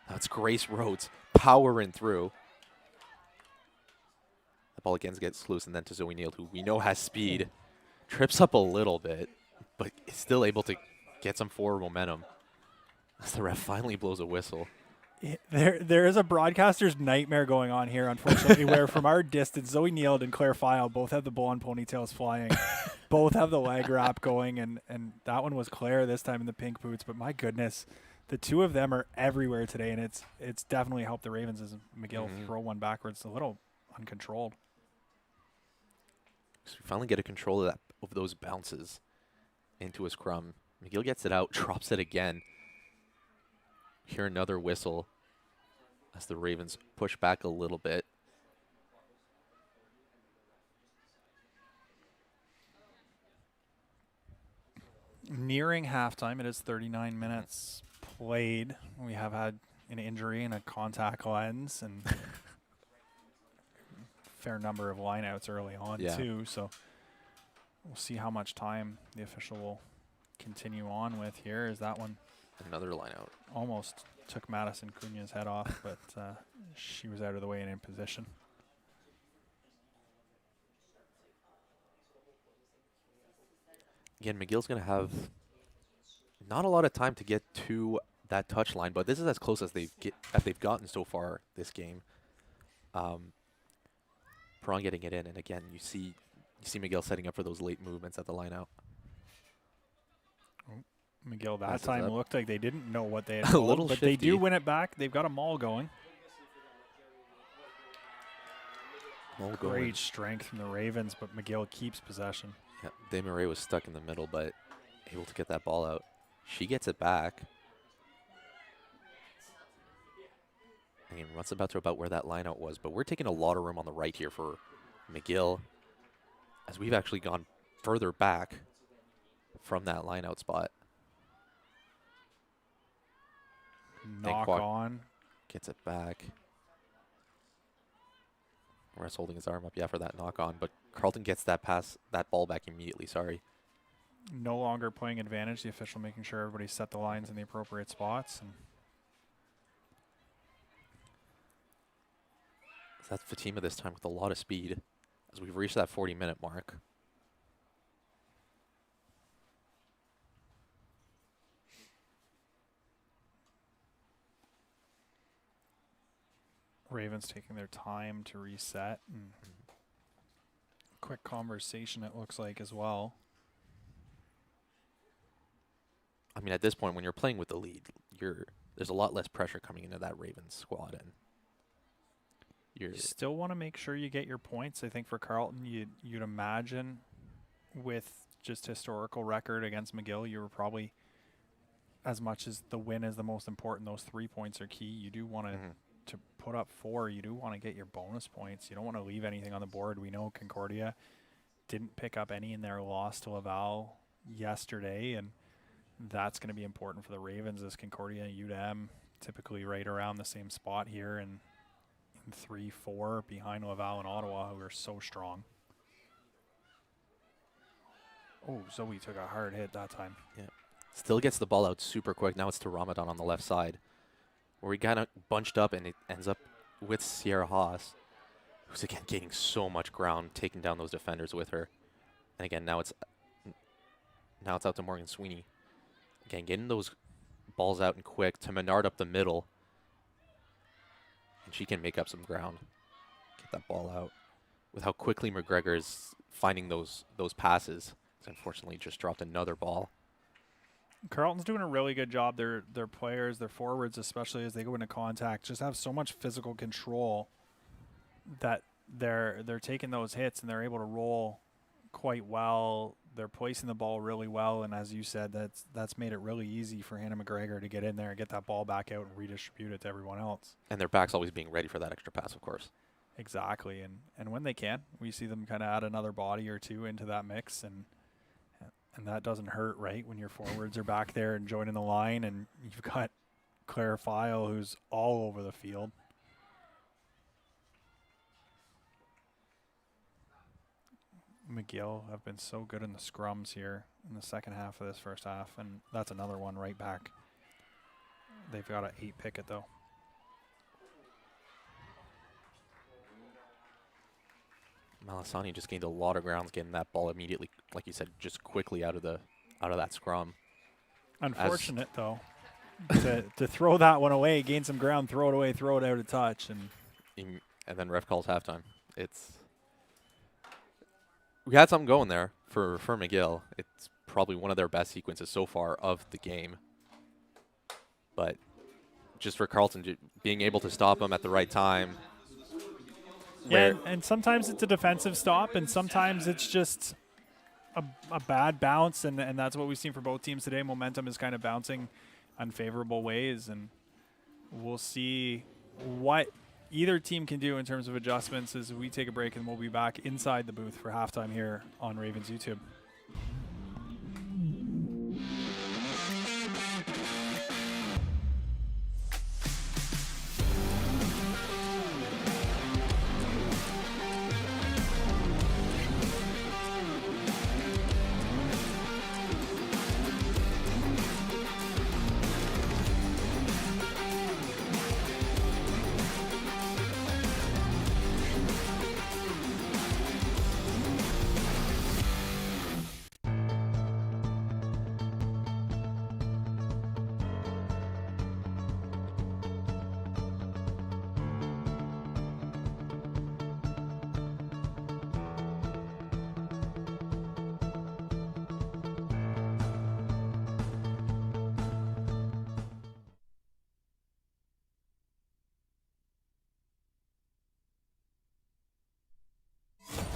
That's Grace Rhodes powering through. The ball again gets loose, and then to Zoe Neal, who we know has speed. Trips up a little bit, but is still able to get some forward momentum as the ref finally blows a whistle. There is a broadcaster's nightmare going on here, unfortunately, where from our distance, Zoe Neald and Claire File both have the blonde ponytails flying. Both have the leg wrap going, and that one was Claire this time in the pink boots. But my goodness, the two of them are everywhere today, and it's definitely helped the Ravens as McGill throw one backwards, a little uncontrolled. So we finally get a control of those bounces into a scrum. McGill gets it out, drops it again. Hear another whistle as the Ravens push back a little bit. Nearing halftime, it is 39 minutes played. We have had an injury and a contact lens and fair number of lineouts early on too. So we'll see how much time the official will continue on with here. Is that one another lineout? Almost took Madison Cunha's head off, but she was out of the way and in position. Again, McGill's going to have not a lot of time to get to that touch line, but this is as close as they've gotten so far this game. Perron getting it in, and again, you see McGill setting up for those late movements at the lineout. McGill that time looked like they didn't know what they had a little but shifty. They do win it back. They've got a maul going. Great strength from the Ravens, but McGill keeps possession. Yeah, Desmarais was stuck in the middle, but able to get that ball out. She gets it back. And runs about to about where that lineout was, but we're taking a lot of room on the right here for McGill, as we've actually gone further back from that lineout spot. Knock on. Gets it back. Morris holding his arm up, for that knock on, but Carleton gets that ball back immediately, sorry. No longer playing advantage, the official making sure everybody set the lines in the appropriate spots. And that's Fatima this time with a lot of speed as we've reached that 40-minute mark. Ravens taking their time to reset. And quick conversation, it looks like, as well. I mean, at this point, when you're playing with the lead, there's a lot less pressure coming into that Ravens squad, and you still want to make sure you get your points. I think for Carleton, you'd imagine with just historical record against McGill, you were probably, as much as the win is the most important, those 3 points are key. You do want to put up 4. You do want to get your bonus points. You don't want to leave anything on the board. We know Concordia didn't pick up any in their loss to Laval yesterday, and that's going to be important for the Ravens, as Concordia and UWM typically right around the same spot here, and 3-4 behind Laval and Ottawa, who are so strong. Oh, Zoe took a hard hit that time. Yeah. Still gets the ball out super quick. Now it's to Ramadan on the left side, where he kind of bunched up, and it ends up with Sierra Haas, who's again gaining so much ground, taking down those defenders with her. And again, now it's out to Morgan Sweeney. Again, getting those balls out and quick to Menard up the middle. And she can make up some ground. Get that ball out. With how quickly McGregor is finding those passes. He's unfortunately just dropped another ball. Carleton's doing a really good job. Their players, their forwards, especially as they go into contact, just have so much physical control that they're taking those hits and they're able to roll quite well. They're placing the ball really well, and as you said, that's made it really easy for Hannah McGregor to get in there and get that ball back out and redistribute it to everyone else. And their back's always being ready for that extra pass, of course. Exactly, and when they can, we see them kind of add another body or two into that mix, and that doesn't hurt, right? When your forwards are back there and joining the line, and you've got Claire File, who's all over the field. McGill have been so good in the scrums here in the second half of this first half, and that's another one right back. They've got an 8 picket though. Malasani just gained a lot of grounds getting that ball immediately, like you said, just quickly out of that scrum. Unfortunate though, to throw that one away, gain some ground, throw it away, throw it out of touch, And then ref calls halftime. We had something going there for McGill. It's probably one of their best sequences so far of the game. But just for Carleton being able to stop them at the right time. yeah, and sometimes it's a defensive stop, and sometimes it's just a bad bounce, and that's what we've seen for both teams today. Momentum is kind of bouncing unfavorable ways, and we'll see what either team can do in terms of adjustments as we take a break, and we'll be back inside the booth for halftime here on Ravens YouTube.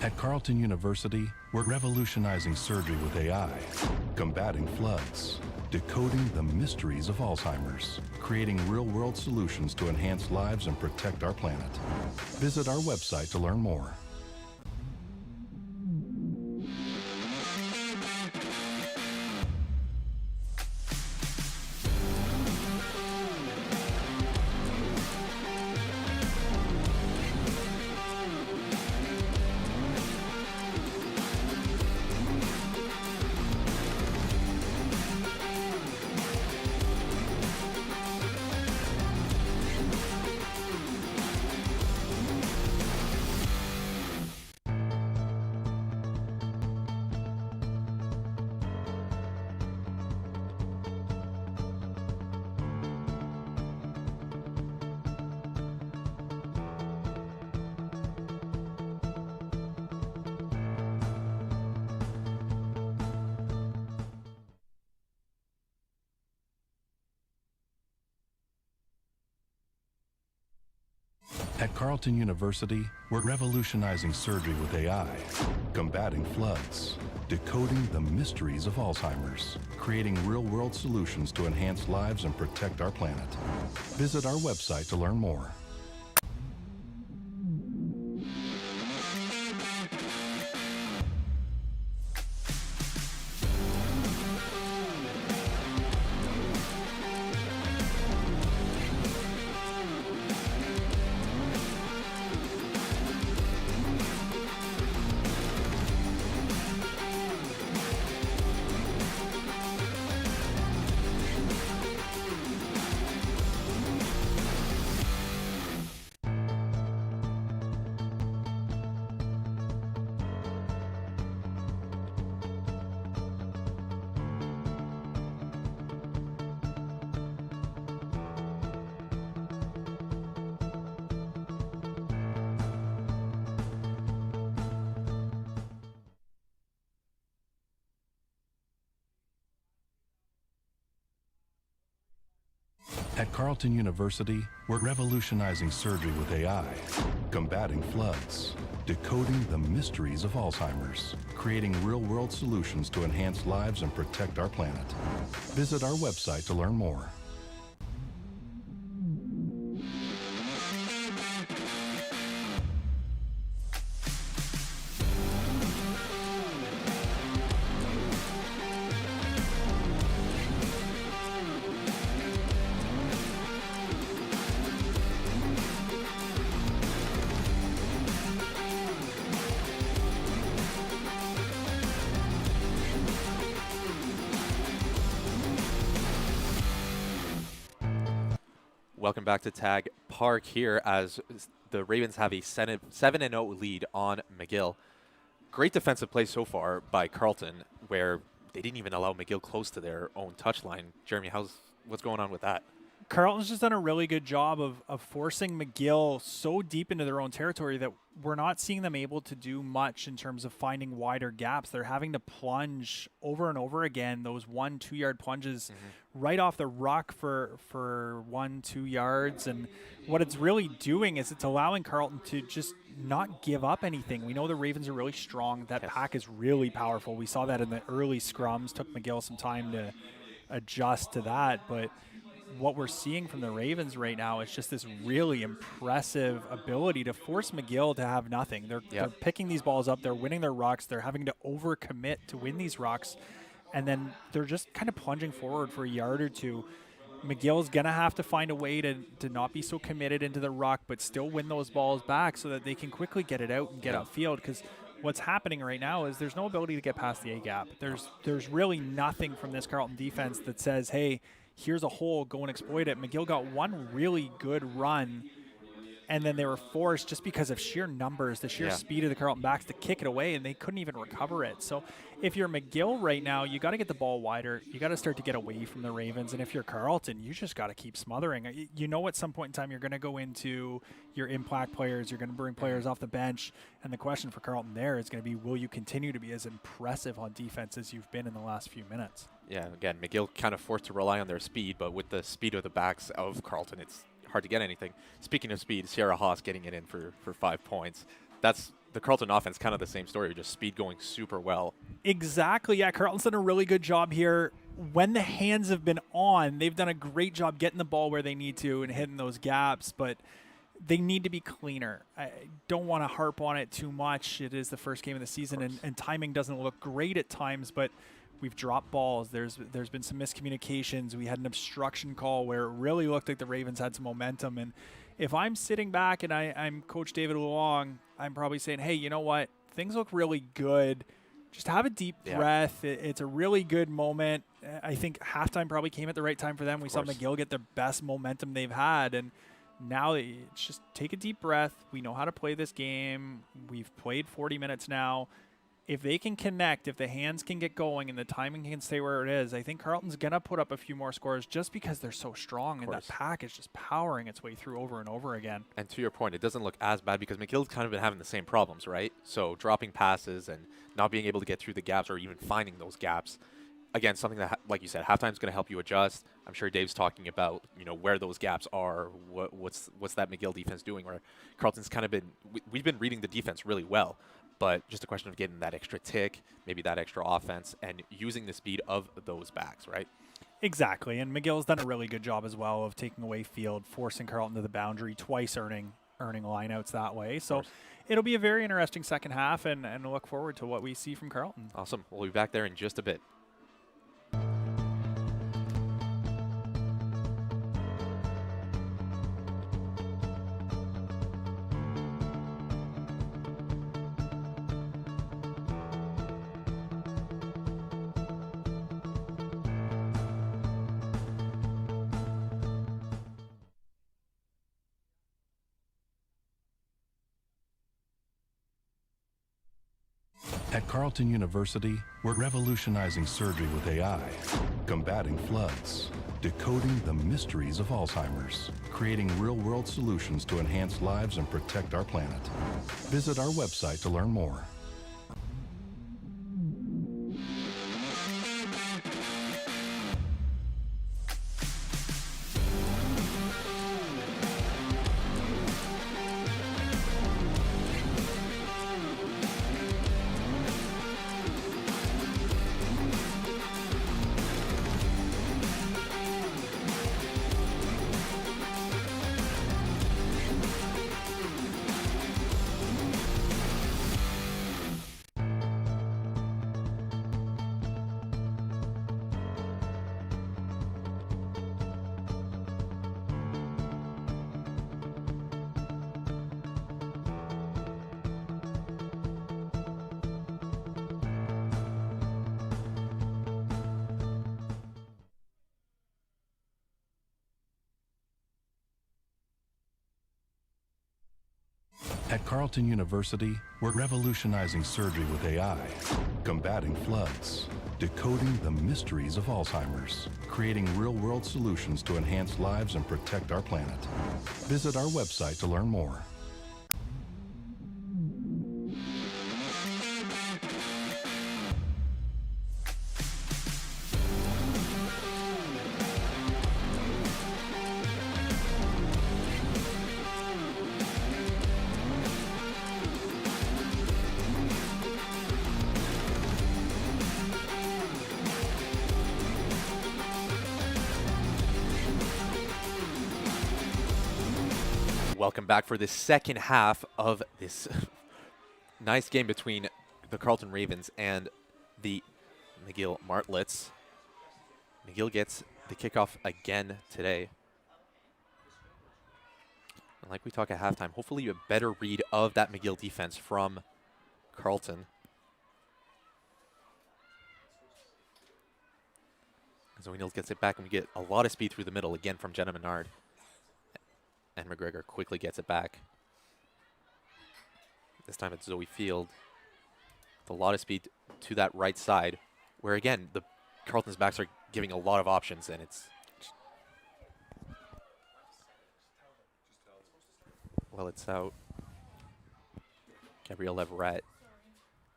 At Carleton University, we're revolutionizing surgery with AI, combating floods, decoding the mysteries of Alzheimer's, creating real-world solutions to enhance lives and protect our planet. Visit our website to learn more. At Carleton University, we're revolutionizing surgery with AI, combating floods, decoding the mysteries of Alzheimer's, creating real-world solutions to enhance lives and protect our planet. Visit our website to learn more. At Carleton University, we're revolutionizing surgery with AI, combating floods, decoding the mysteries of Alzheimer's, creating real-world solutions to enhance lives and protect our planet. Visit our website to learn more. Welcome back to TAAG Park here as the Ravens have a 7-0 lead on McGill. Great defensive play so far by Carleton, where they didn't even allow McGill close to their own touchline. Jeremy, what's going on with that? Carleton's just done a really good job of forcing McGill so deep into their own territory that we're not seeing them able to do much in terms of finding wider gaps. They're having to plunge over and over again, those 1-2 yard plunges right off the ruck for 1-2 yards. And what it's really doing is it's allowing Carleton to just not give up anything. We know the Ravens are really strong. That pack is really powerful. We saw that in the early scrums. Took McGill some time to adjust to that, but what we're seeing from the Ravens right now is just this really impressive ability to force McGill to have nothing. They're picking these balls up, they're winning their rucks, they're having to overcommit to win these rucks, and then they're just kind of plunging forward for a yard or two. McGill's going to have to find a way to not be so committed into the ruck, but still win those balls back so that they can quickly get it out and get upfield, because what's happening right now is there's no ability to get past the A-gap. There's really nothing from this Carleton defense that says, hey, here's a hole, go and exploit it. McGill got one really good run, and then they were forced, just because of sheer numbers, the sheer speed of the Carleton backs, to kick it away, and they couldn't even recover it. So if you're McGill right now, you got to get the ball wider. You got to start to get away from the Ravens. And if you're Carleton, you just got to keep smothering. You know at some point in time you're going to go into your impact players, you're going to bring players off the bench, and the question for Carleton there is going to be, will you continue to be as impressive on defense as you've been in the last few minutes? Yeah, again, McGill kind of forced to rely on their speed, but with the speed of the backs of Carleton, it's hard to get anything. Speaking of speed, Sierra Haas getting it in for 5 points. That's the Carleton offense, kind of the same story, just speed going super well. Exactly, yeah. Carleton's done a really good job here. When the hands have been on, they've done a great job getting the ball where they need to and hitting those gaps, but they need to be cleaner. I don't want to harp on it too much. It is the first game of the season, and timing doesn't look great at times, but we've dropped balls. There's been some miscommunications. We had an obstruction call where it really looked like the Ravens had some momentum. And if I'm sitting back and I'm Coach David Long, I'm probably saying, hey, you know what? Things look really good. Just have a deep breath. It's a really good moment. I think halftime probably came at the right time for them. We saw McGill get the best momentum they've had. And now it's just take a deep breath. We know how to play this game. We've played 40 minutes now. If they can connect, if the hands can get going and the timing can stay where it is, I think Carleton's going to put up a few more scores just because they're so strong, and that pack is just powering its way through over and over again. And to your point, it doesn't look as bad because McGill's kind of been having the same problems, right? So dropping passes and not being able to get through the gaps or even finding those gaps. Again, something that, like you said, halftime's going to help you adjust. I'm sure Dave's talking about, where those gaps are, what's that McGill defense doing, where Carleton's kind of been, we've been reading the defense really well. But just a question of getting that extra tick, maybe that extra offense, and using the speed of those backs, right? Exactly, and McGill's done a really good job as well of taking away field, forcing Carleton to the boundary, twice earning lineouts that way. So it'll be a very interesting second half, and look forward to what we see from Carleton. Awesome. We'll be back there in just a bit. At Carleton University, we're revolutionizing surgery with AI, combating floods, decoding the mysteries of Alzheimer's, creating real-world solutions to enhance lives and protect our planet. Visit our website to learn more. At Carleton University, we're revolutionizing surgery with AI, combating floods, decoding the mysteries of Alzheimer's, creating real-world solutions to enhance lives and protect our planet. Visit our website to learn more. Welcome back for the second half of this nice game between the Carleton Ravens and the McGill Martlets. McGill gets the kickoff again today. And like we talk at halftime, hopefully a better read of that McGill defense from Carleton. Zoe Nils gets it back, and we get a lot of speed through the middle again from Jenna Menard. And McGregor quickly gets it back. This time it's Zoe Field with a lot of speed to that right side, where again, the Carleton's backs are giving a lot of options, and it's... Well, it's out. Gabrielle Leverett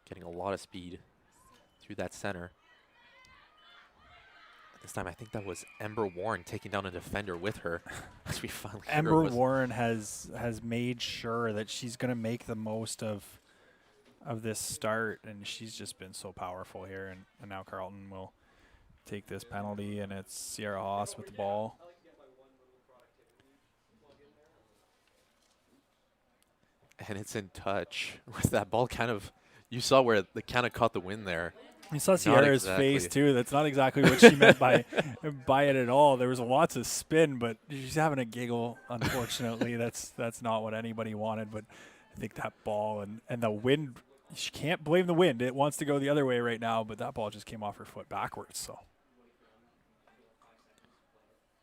getting a lot of speed through that center. This time, I think that was Ember Warren taking down a defender with her. As we finally Ember Warren has made sure that she's going to make the most of this start, and she's just been so powerful here. And now Carleton will take this penalty, and it's Sierra Haas with the ball. And it's in touch with that ball. Kind of, you saw where they kind of caught the wind there. You saw Sierra's face too. That's not exactly what she meant by it at all. There was lots of spin, but she's having a giggle. Unfortunately, that's not what anybody wanted. But I think that ball and the wind, she can't blame the wind. It wants to go the other way right now, but that ball just came off her foot backwards. So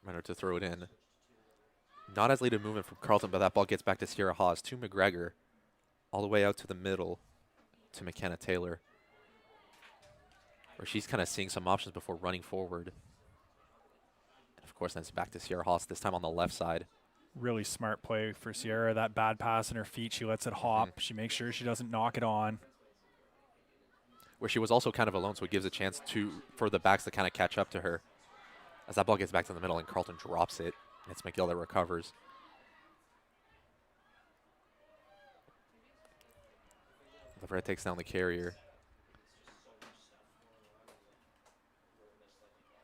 Remember to throw it in. Not as late a movement from Carleton, but that ball gets back to Sierra Haas, to McGregor, all the way out to the middle to McKenna Taylor, where she's kind of seeing some options before running forward. And of course, then it's back to Sierra Haas, this time on the left side. Really smart play for Sierra. That bad pass in her feet, she lets it hop. She makes sure she doesn't knock it on. Where she was also kind of alone, so it gives a chance for the backs to kind of catch up to her. As that ball gets back to the middle and Carleton drops it, and it's McGill that recovers. Leverett takes down the carrier.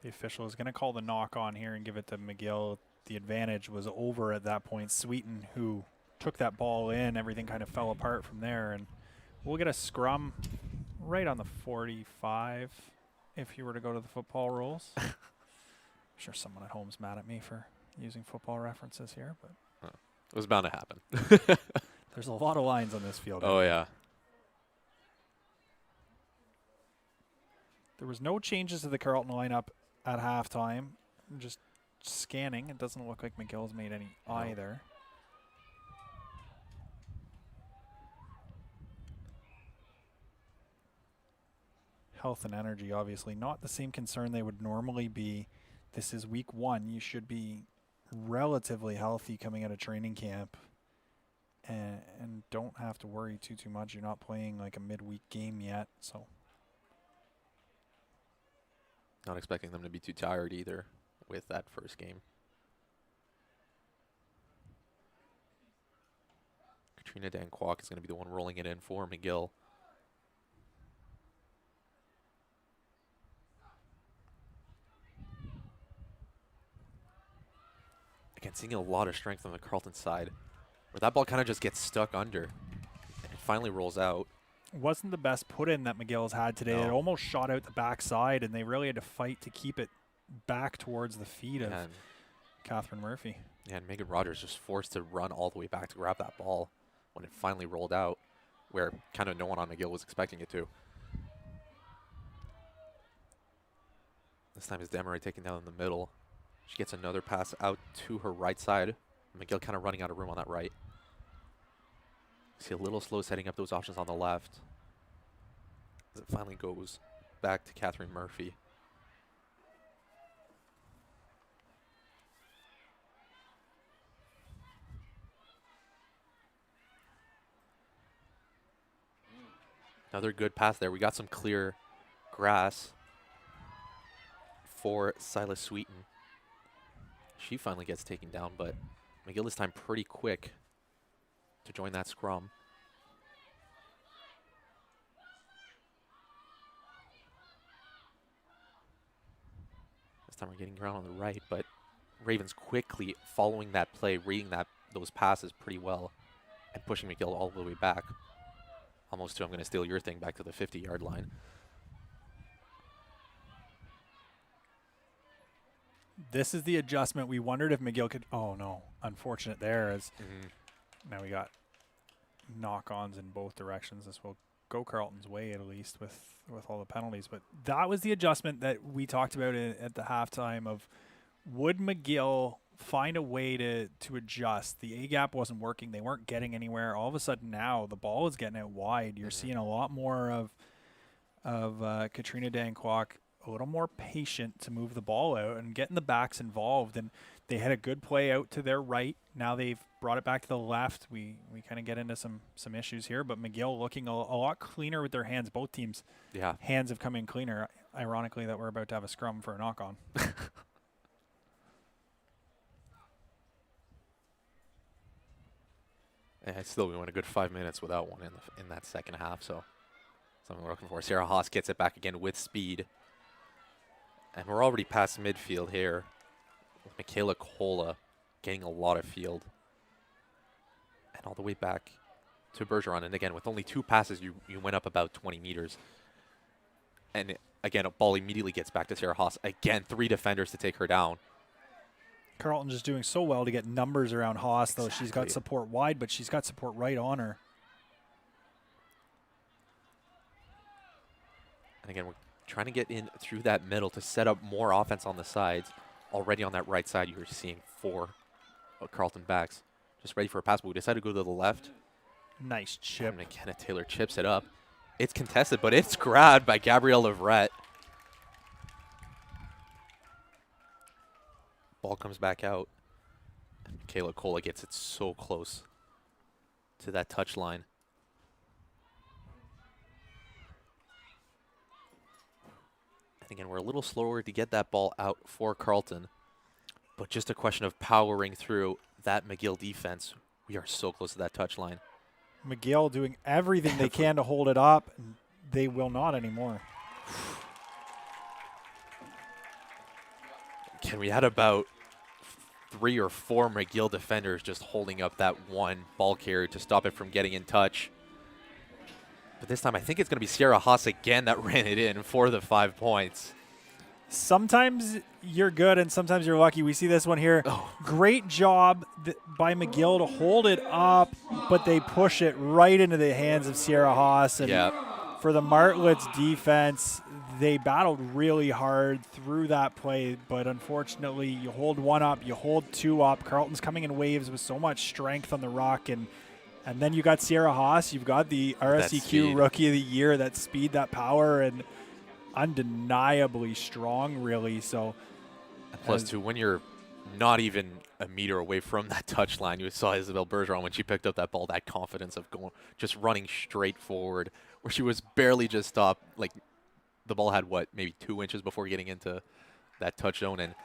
The official is going to call the knock on here and give it to McGill. The advantage was over at that point. Sweeten, who took that ball in, everything kind of fell apart from there. And we'll get a scrum right on the 45 if you were to go to the football rules. I'm sure someone at home's mad at me for using football references here, but it was bound to happen. There's a lot of lines on this field. Oh, yeah. There was no changes to the Carleton lineup at halftime. Just scanning. It doesn't look like McGill's made any either. Health and energy, obviously, not the same concern they would normally be. This is week 1. You should be relatively healthy coming out of training camp and don't have to worry too much. You're not playing like a midweek game yet, so. Not expecting them to be too tired either with that first game. Katrina Danquak is going to be the one rolling it in for McGill. Again, seeing a lot of strength on the Carleton side, where that ball kind of just gets stuck under and it finally rolls out. Wasn't the best put in that McGill's had today. It almost shot out the backside, and they really had to fight to keep it back towards the feet of Catherine Murphy. Yeah, and Megan Rogers just forced to run all the way back to grab that ball when it finally rolled out, where kind of no one on McGill was expecting it to. This time is Demery taken down in the middle. She gets another pass out to her right side. McGill kind of running out of room on that right. See a little slow setting up those options on the left. As it finally goes back to Catherine Murphy. Another good pass there. We got some clear grass for Silas Sweeten. She finally gets taken down, but McGill this time pretty quick to join that scrum. This time we're getting around on the right, but Ravens quickly following that play, reading those passes pretty well, and pushing McGill all the way back. Almost to, I'm going to steal your thing, back to the 50-yard line. This is the adjustment. We wondered if McGill could. Oh, no. Unfortunate there. As now we got knock-ons in both directions. This will go Carleton's way, at least, with all the penalties. But that was the adjustment that we talked about at the halftime of would McGill find a way to adjust. The A-gap wasn't working. They weren't getting anywhere. All of a sudden now the ball is getting out wide. You're seeing a lot more of Katrina Danquak, a little more patient to move the ball out and getting the backs involved. And they had a good play out to their right. Now they've brought it back to the left. We kind of get into some issues here, but McGill looking a lot cleaner with their hands. Both teams' hands have come in cleaner. Ironically, that we're about to have a scrum for a knock-on. And still, we went a good 5 minutes without one in that second half, so something we're looking for. Sarah Haas gets it back again with speed. And we're already past midfield here with Michaela Cola getting a lot of field. And all the way back to Bergeron. And again, with only 2 passes, you went up about 20 meters. And again, a ball immediately gets back to Sarah Haas. Again, 3 defenders to take her down. Carleton just doing so well to get numbers around Haas, though. She's got support wide, but she's got support right on her. And again, we're trying to get in through that middle to set up more offense on the sides. Already on that right side, you're seeing 4 Carleton backs just ready for a pass, but we decided to go to the left. Nice chip. And McKenna Taylor chips it up. It's contested, but it's grabbed by Gabrielle Leverette. Ball comes back out. And Michaela Cola gets it so close to that touch line. And again, we're a little slower to get that ball out for Carleton, but just a question of powering through that McGill defense. We are so close to that touch line. McGill doing everything they can to hold it up. And they will not anymore. Can we had about 3 or 4 McGill defenders just holding up that one ball carrier to stop it from getting in touch. But this time I think it's going to be Sierra Haas again that ran it in for the 5 points. Sometimes you're good and sometimes you're lucky. We see this one here. Oh. Great job by McGill to hold it up, but they push it right into the hands of Sierra Haas. And for the Martlets defense, they battled really hard through that play, but unfortunately you hold 1 up, you hold 2 up. Carleton's coming in waves with so much strength on the ruck, and then you got Sierra Haas. You've got the RSEQ Rookie of the Year, that speed, that power, and undeniably strong, really. So, plus, too, when you're not even a meter away from that touch line, you saw Isabel Bergeron when she picked up that ball, that confidence of just running straight forward, where she was barely just stopped. Like, the ball had, maybe 2 inches before getting into that touch zone, and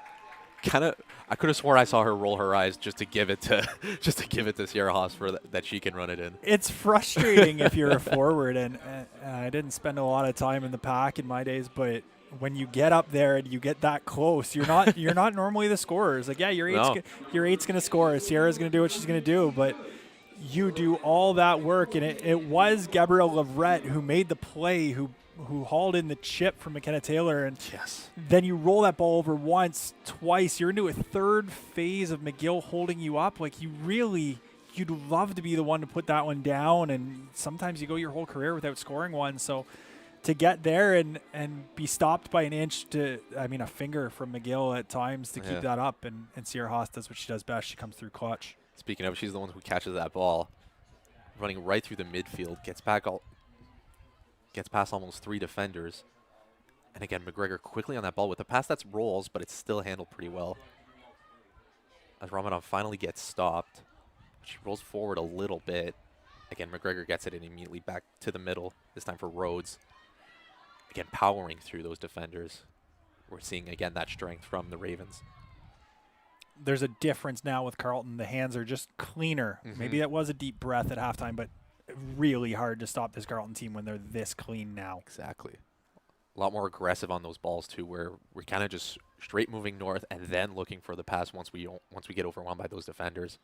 I could have sworn I saw her roll her eyes just to give it to Sierra Haas for that she can run it in. It's frustrating if you're a forward, and I didn't spend a lot of time in the pack in my days, but when you get up there and you get that close, you're not normally the scorers. Like, yeah, your eight's going to score. Sierra's going to do what she's going to do, but you do all that work, and it was Gabrielle Leverette who made the play, who hauled in the chip from McKenna Taylor, and then you roll that ball over once, twice. You're into a 3rd phase of McGill holding you up. Like, you'd love to be the one to put that one down, and sometimes you go your whole career without scoring one. So to get there and be stopped by an inch a finger from McGill at times to keep that up, and Sierra Haas does what she does best. She comes through clutch. Speaking of, she's the one who catches that ball. running right through the midfield, gets past almost 3 defenders. And again, McGregor quickly on that ball with a pass that's rolls, but it's still handled pretty well. As Ramadan finally gets stopped, she rolls forward a little bit. Again, McGregor gets it and immediately back to the middle, this time for Rhodes. Again, powering through those defenders. We're seeing, again, that strength from the Ravens. There's a difference now with Carleton. The hands are just cleaner. Maybe that was a deep breath at halftime, but really hard to stop this Carleton team when they're this clean now. Exactly. A lot more aggressive on those balls, too, where we're kind of just straight moving north and then looking for the pass once we get overwhelmed by those defenders.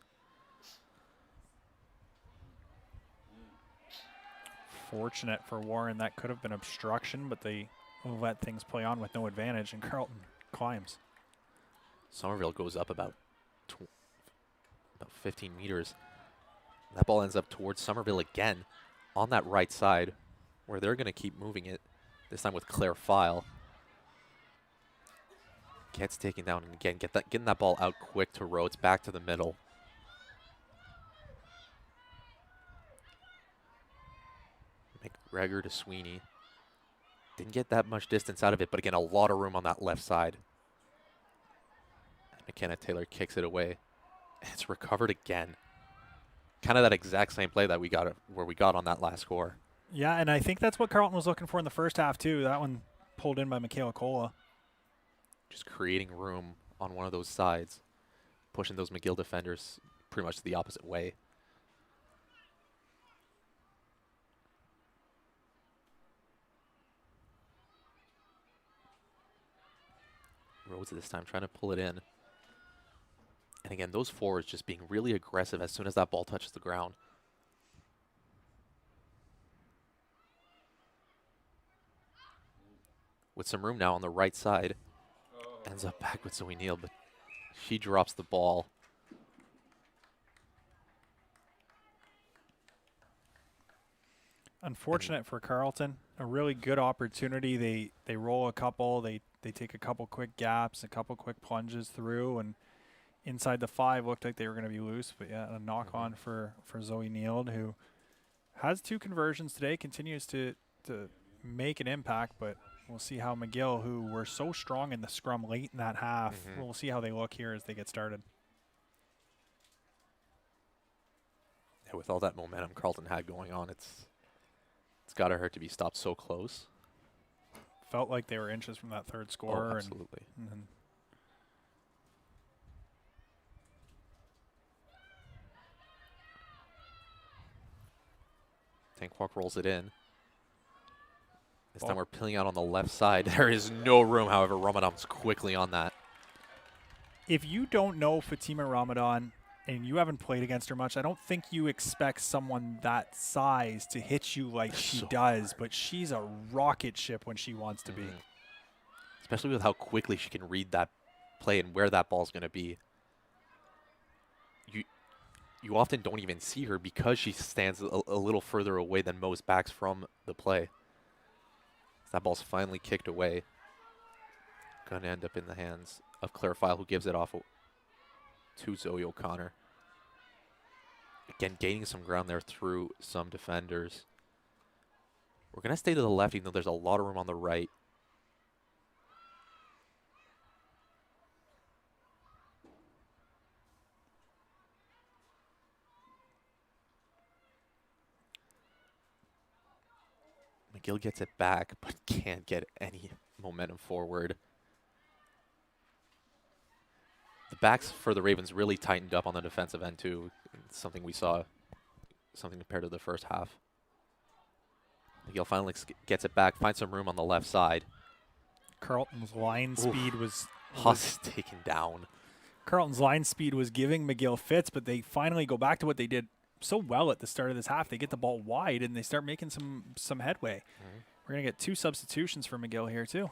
Fortunate for Warren, that could have been obstruction, but they let things play on with no advantage, and Carleton climbs. Somerville goes up about 15 meters. That ball ends up towards Somerville again on that right side, where they're going to keep moving it, this time with Claire File. Gets taken down, and again, getting that ball out quick to Rhodes, back to the middle. McGregor to Sweeney. Didn't get that much distance out of it, but again, a lot of room on that left side. McKenna Taylor kicks it away. It's recovered again. Kind of that exact same play that we got on that last score. Yeah, and I think that's what Carleton was looking for in the first half, too. That one pulled in by Michaela Cola. Just creating room on one of those sides, pushing those McGill defenders pretty much the opposite way. Rhodes this time trying to pull it in. And again, those forwards just being really aggressive as soon as that ball touches the ground. With some room now on the right side. Ends up back with Zoe Neal, but she drops the ball. Unfortunate for Carleton. A really good opportunity. They roll a couple. They take a couple quick gaps, a couple quick plunges through, and inside the 5 looked like they were going to be loose. But yeah, a knock on for Zoe Neal, who has 2 conversions today, continues to make an impact. But we'll see how McGill, who were so strong in the scrum late in that half, we'll see how they look here as they get started. Yeah, with all that momentum Carleton had going on, it's got to hurt to be stopped so close. Felt like they were inches from that third score. Oh, absolutely. And Tankwalk rolls it in. This time we're peeling out on the left side. There is no room, however, Ramadan's quickly on that. If you don't know Fatima Ramadan and you haven't played against her much, I don't think you expect someone that size to hit you like she does, but she's a rocket ship when she wants to be. Especially with how quickly she can read that play and where that ball's going to be. You often don't even see her because she stands a little further away than most backs from the play. That ball's finally kicked away. Going to end up in the hands of Claire File, who gives it off to Zoe O'Connor. Again, gaining some ground there through some defenders. We're going to stay to the left, even though there's a lot of room on the right. McGill gets it back, but can't get any momentum forward. The backs for the Ravens really tightened up on the defensive end, too. It's something we saw, something compared to the first half. McGill finally gets it back, finds some room on the left side. Carleton's line speed was Huss taken down. Carleton's line speed was giving McGill fits, but they finally go back to what they did so well at the start of this half. They get the ball wide, and they start making some headway. We're going to get 2 substitutions for McGill here, too.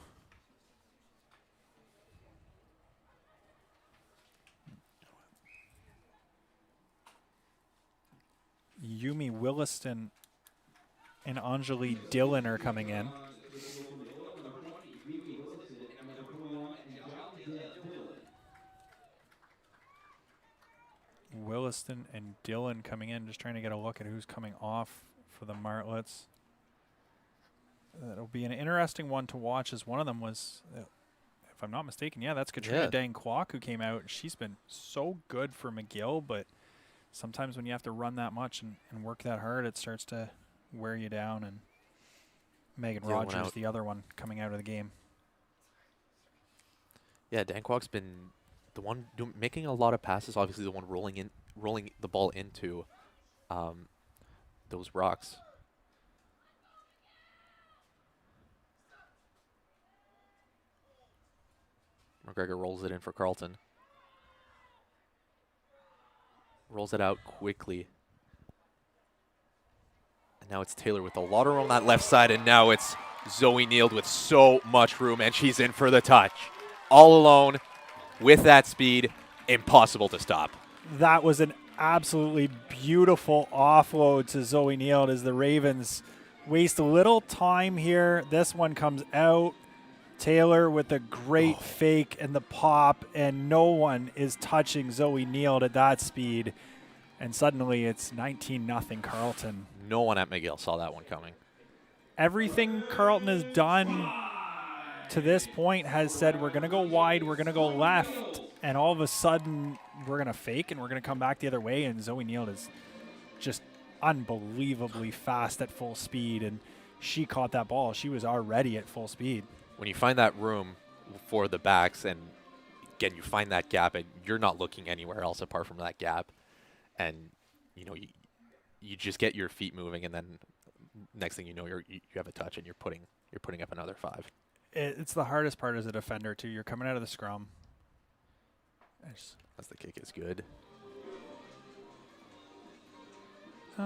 Yumi Williston and Anjali Dillon are coming in. Williston and Dillon coming in, just trying to get a look at who's coming off for the Martlets. It'll be an interesting one to watch, as one of them was, if I'm not mistaken, that's Katrina Dang Kwok who came out. She's been so good for McGill, but sometimes when you have to run that much and work that hard, it starts to wear you down. And Megan Rogers, the other one coming out of the game. Yeah, Dan Kwok's been the one making a lot of passes. Obviously, the one rolling the ball into those rocks. McGregor rolls it in for Carleton. Rolls it out quickly. And now it's Taylor with a lot of room on that left side, and now it's Zoe Neild with so much room, and she's in for the touch. All alone with that speed, impossible to stop. That was an absolutely beautiful offload to Zoe Neild as the Ravens waste a little time here. This one comes out. Taylor with a great fake and the pop, and no one is touching Zoe Neild at that speed. And suddenly it's 19-0 Carleton. No one at McGill saw that one coming. Everything Carleton has done to this point has said, we're going to go wide, we're going to go left, and all of a sudden we're going to fake and we're going to come back the other way, and Zoe Neild is just unbelievably fast at full speed, and she caught that ball. She was already at full speed. When you find that room for the backs, and again, you find that gap, and you're not looking anywhere else apart from that gap, and you just get your feet moving, and then next thing you know, you have a touch, and you're putting up another 5. It's the hardest part as a defender too. You're coming out of the scrum. As the kick is good. We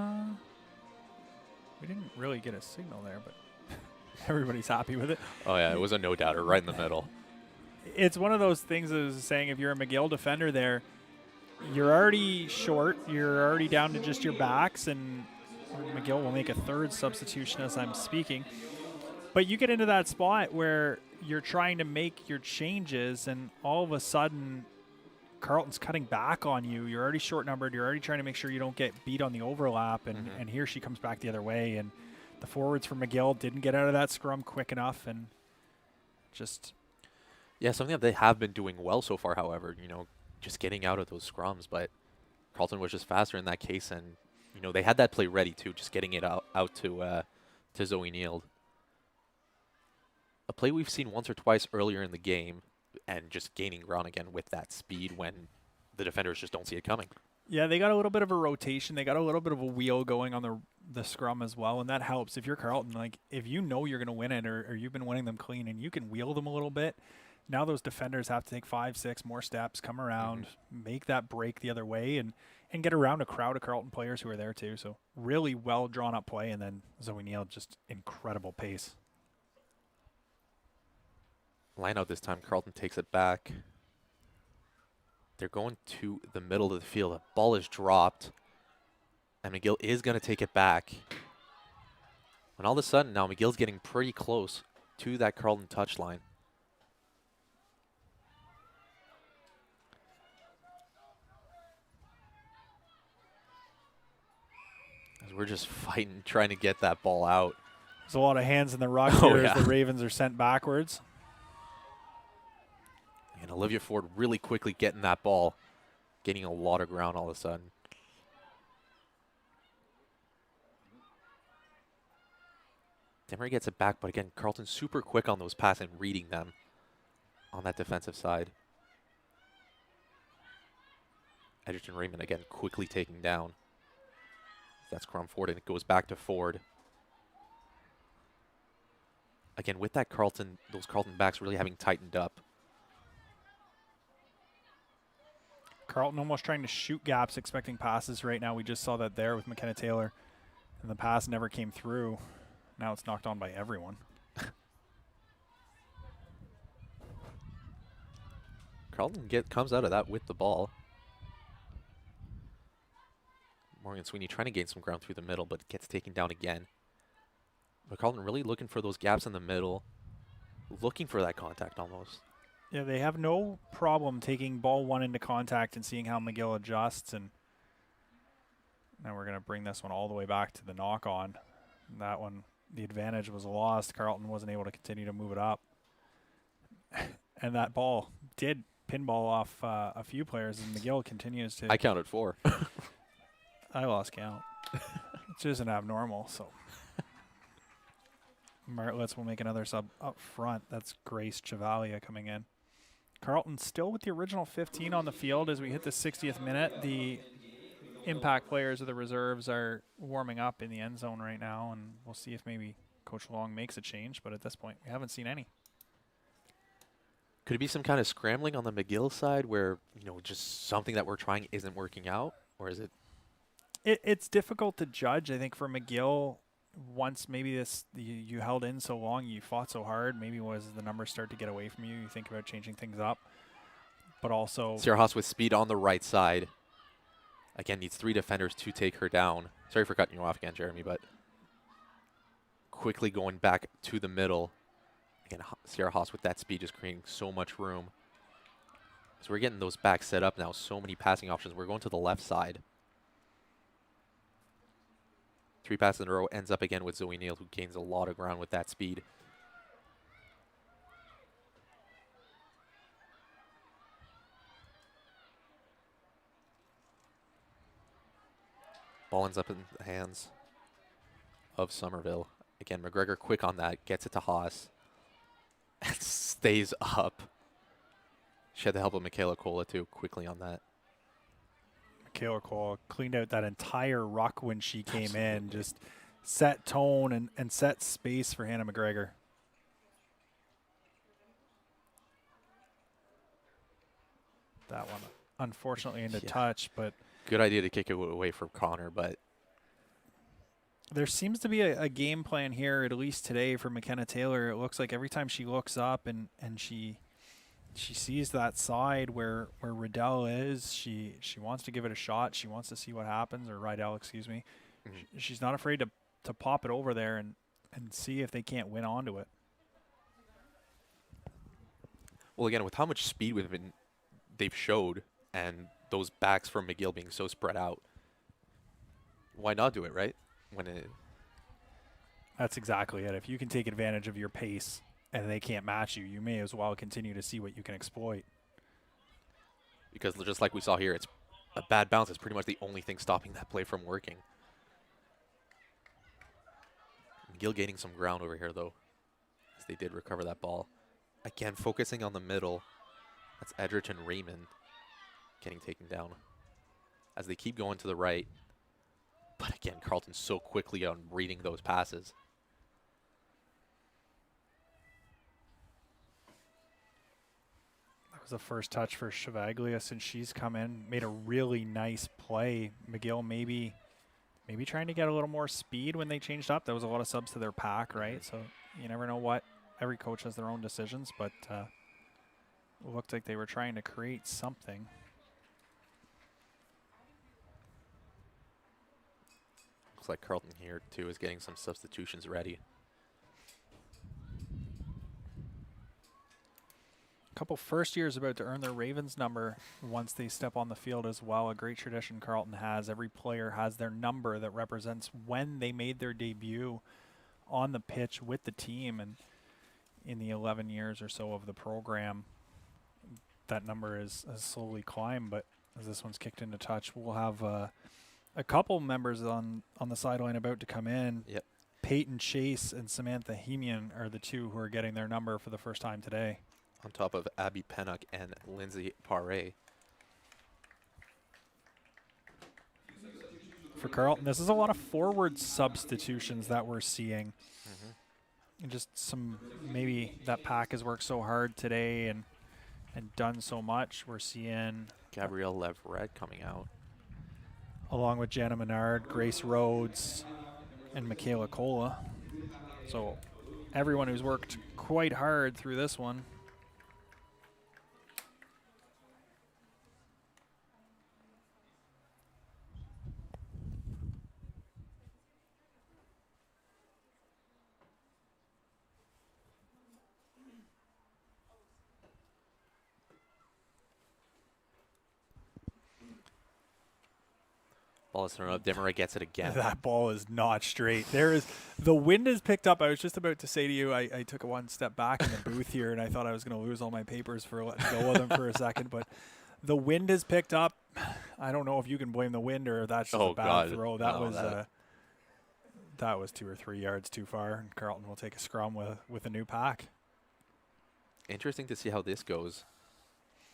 didn't really get a signal there, but everybody's happy with it. Oh, yeah, it was a no-doubter right in the middle. It's one of those things that is saying, if you're a McGill defender there, you're already short. You're already down to just your backs, and McGill will make a third substitution as I'm speaking. But you get into that spot where you're trying to make your changes, and all of a sudden Carleton's cutting back on you. You're already short-numbered. You're already trying to make sure you don't get beat on the overlap, and here she comes back the other way, and the forwards for McGill didn't get out of that scrum quick enough, and just... Yeah, something that they have been doing well so far, however, just getting out of those scrums, but Carleton was just faster in that case, and, they had that play ready, too, just getting it out to Zoe Neild. A play we've seen once or twice earlier in the game, and just gaining ground again with that speed when the defenders just don't see it coming. Yeah, they got a little bit of a rotation. They got a little bit of a wheel going on the scrum as well, and that helps. If you're Carleton, if you know you're going to win it, or you've been winning them clean, and you can wheel them a little bit, now those defenders have to take 5-6 more steps, come around, make that break the other way, and get around a crowd of Carleton players who are there too. So really well drawn up play, and then Zoe Neild, just incredible pace. Line out this time, Carleton takes it back. They're going to the middle of the field. The ball is dropped, and McGill is going to take it back. And all of a sudden, now McGill's getting pretty close to that Carleton touchline. As we're just fighting, trying to get that ball out. There's a lot of hands in the rock here as the Ravens are sent backwards. And Olivia Ford really quickly getting that ball, gaining a lot of ground all of a sudden. Demery gets it back, but again, Carleton super quick on those passes and reading them on that defensive side. Edgerton Raymond again quickly taking down. That's Crum Ford, and it goes back to Ford. Again, with that those Carleton backs really having tightened up. Carleton almost trying to shoot gaps, expecting passes right now. We just saw that there with McKenna Taylor, and the pass never came through. Now it's knocked on by everyone. Carleton comes out of that with the ball. Morgan Sweeney trying to gain some ground through the middle, but gets taken down again. But Carleton really looking for those gaps in the middle, looking for that contact almost. Yeah, they have no problem taking ball 1 into contact and seeing how McGill adjusts. And Now we're going to bring this one all the way back to the knock-on. That one, the advantage was lost. Carleton wasn't able to continue to move it up. And that ball did pinball off a few players, and McGill continues to... I counted 4. I lost count. Which isn't abnormal, so... Martlets will make another sub up front. That's Grace Chevalier coming in. Carleton still with the original 15 on the field as we hit the 60th minute. The impact players of the reserves are warming up in the end zone right now, and we'll see if maybe Coach Long makes a change, but at this point we haven't seen any. Could it be some kind of scrambling on the McGill side where, you know, just something that we're trying isn't working out? Or is it? It's difficult to judge. I think for McGill, once maybe you held in so long, you fought so hard, maybe was the numbers start to get away from you, you think about changing things up. But also... Sierra Haas with speed on the right side. Again, needs 3 defenders to take her down. Sorry for cutting you off again, Jeremy, but quickly going back to the middle. Again, Sierra Haas with that speed just creating so much room. So we're getting those backs set up now. So many passing options. We're going to the left side. 3 passes in a row, ends up again with Zoe Neal, who gains a lot of ground with that speed. Ball ends up in the hands of Somerville. Again, McGregor quick on that, gets it to Haas, and stays up. She had the help of Michaela Cola, too, quickly on that. Michaela Cola cleaned out that entire ruck when she came in, just set tone and set space for Hannah McGregor. That one, unfortunately, into touch, but... Good idea to kick it away from Connor, but... There seems to be a game plan here, at least today, for McKenna Taylor. It looks like every time she looks up and she sees that side where Riddell is, she wants to give it a shot. She wants to see what happens, or Rydell, excuse me. Mm-hmm. She's not afraid to pop it over there and see if they can't win onto it. Well, again, with how much speed they've showed, and those backs from McGill being so spread out, why not do it, right? That's exactly it. If you can take advantage of your pace and they can't match you, you may as well continue to see what you can exploit. Because just like we saw here, it's a bad bounce. It's pretty much the only thing stopping that play from working. McGill gaining some ground over here, though, as they did recover that ball. Again, focusing on the middle. That's Edgerton Raymond getting taken down as they keep going to the right. But again, Carleton so quickly on reading those passes. That was the first touch for Chevaglia since she's come in, made a really nice play. McGill maybe trying to get a little more speed when they changed up. There was a lot of subs to their pack, right? So you never know what. Every coach has their own decisions, but it looked like they were trying to create something. Looks like Carleton here, too, is getting some substitutions ready. A couple first years about to earn their Ravens number once they step on the field as well. A great tradition Carleton has. Every player has their number that represents when they made their debut on the pitch with the team. And in the 11 years or so of the program, that number has slowly climbed. But as this one's kicked into touch, we'll have a couple members on the sideline about to come in. Yep. Peyton Chase and Samantha Hemian are the two who are getting their number for the first time today. On top of Abby Pennock and Lindsay Paré. For Carleton, this is a lot of forward substitutions that we're seeing. Mm-hmm. And just some, maybe that pack has worked so hard today and done so much. We're seeing Gabrielle Leverett coming out, along with Jana Menard, Grace Rhodes, and Michaela Cola. So everyone who's worked quite hard through this one. Ball is thrown up. Dimmeray gets it again. That ball is not straight. The wind is picked up. I was just about to say to you, I took one step back in the booth here, and I thought I was going to lose all my papers for letting go of them for a second. But the wind is picked up. I don't know if you can blame the wind or if that's just a bad throw. That was 2 or 3 yards too far, and Carleton will take a scrum with a new pack. Interesting to see how this goes.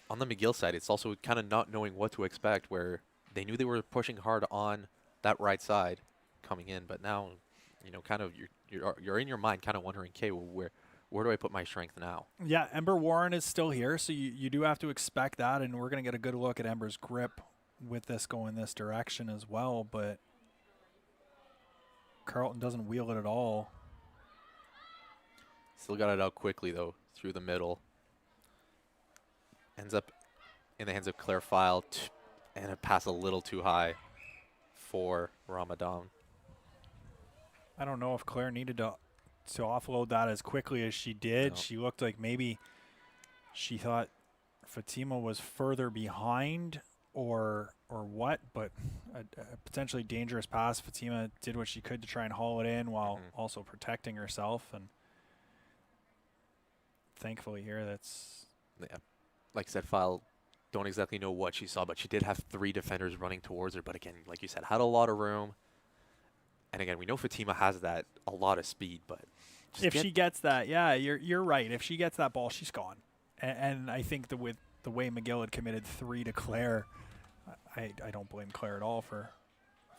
On the McGill side, it's also kind of not knowing what to expect, where they knew they were pushing hard on that right side coming in, but now, kind of you're in your mind kind of wondering, okay, well, where do I put my strength now? Yeah, Ember Warren is still here, so you do have to expect that, and we're going to get a good look at Ember's grip with this going this direction as well, but Carleton doesn't wheel it at all. Still got it out quickly, though, through the middle. Ends up in the hands of Claire File, and a pass a little too high for Ramadan. I don't know if Claire needed to offload that as quickly as she did. No. She looked like maybe she thought Fatima was further behind or what, but a potentially dangerous pass. Fatima did what she could to try and haul it in while also protecting herself, and thankfully here that's... Yeah. Like I said, File don't exactly know what she saw, but she did have 3 defenders running towards her. But again, like you said, had a lot of room. And again, we know Fatima has that a lot of speed, but if she gets that, yeah, you're right. If she gets that ball, she's gone. And I think with the way McGill had committed 3 to Claire, I don't blame Claire at all for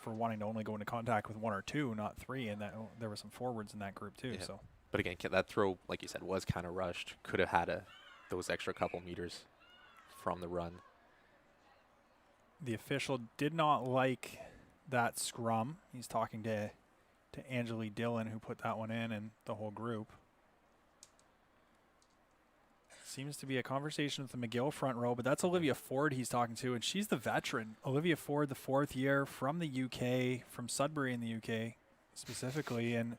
wanting to only go into contact with 1 or 2, not 3. And that there were some forwards in that group too. Yeah. So, but again, that throw, like you said, was kind of rushed. Could have had those extra couple meters from the run. The official did not like that scrum. He's talking to Angeli Dillon, who put that one in, and the whole group. Seems to be a conversation with the McGill front row, but that's Olivia Ford he's talking to, and she's the veteran. Olivia Ford, the 4th year from the UK, from Sudbury in the UK specifically, and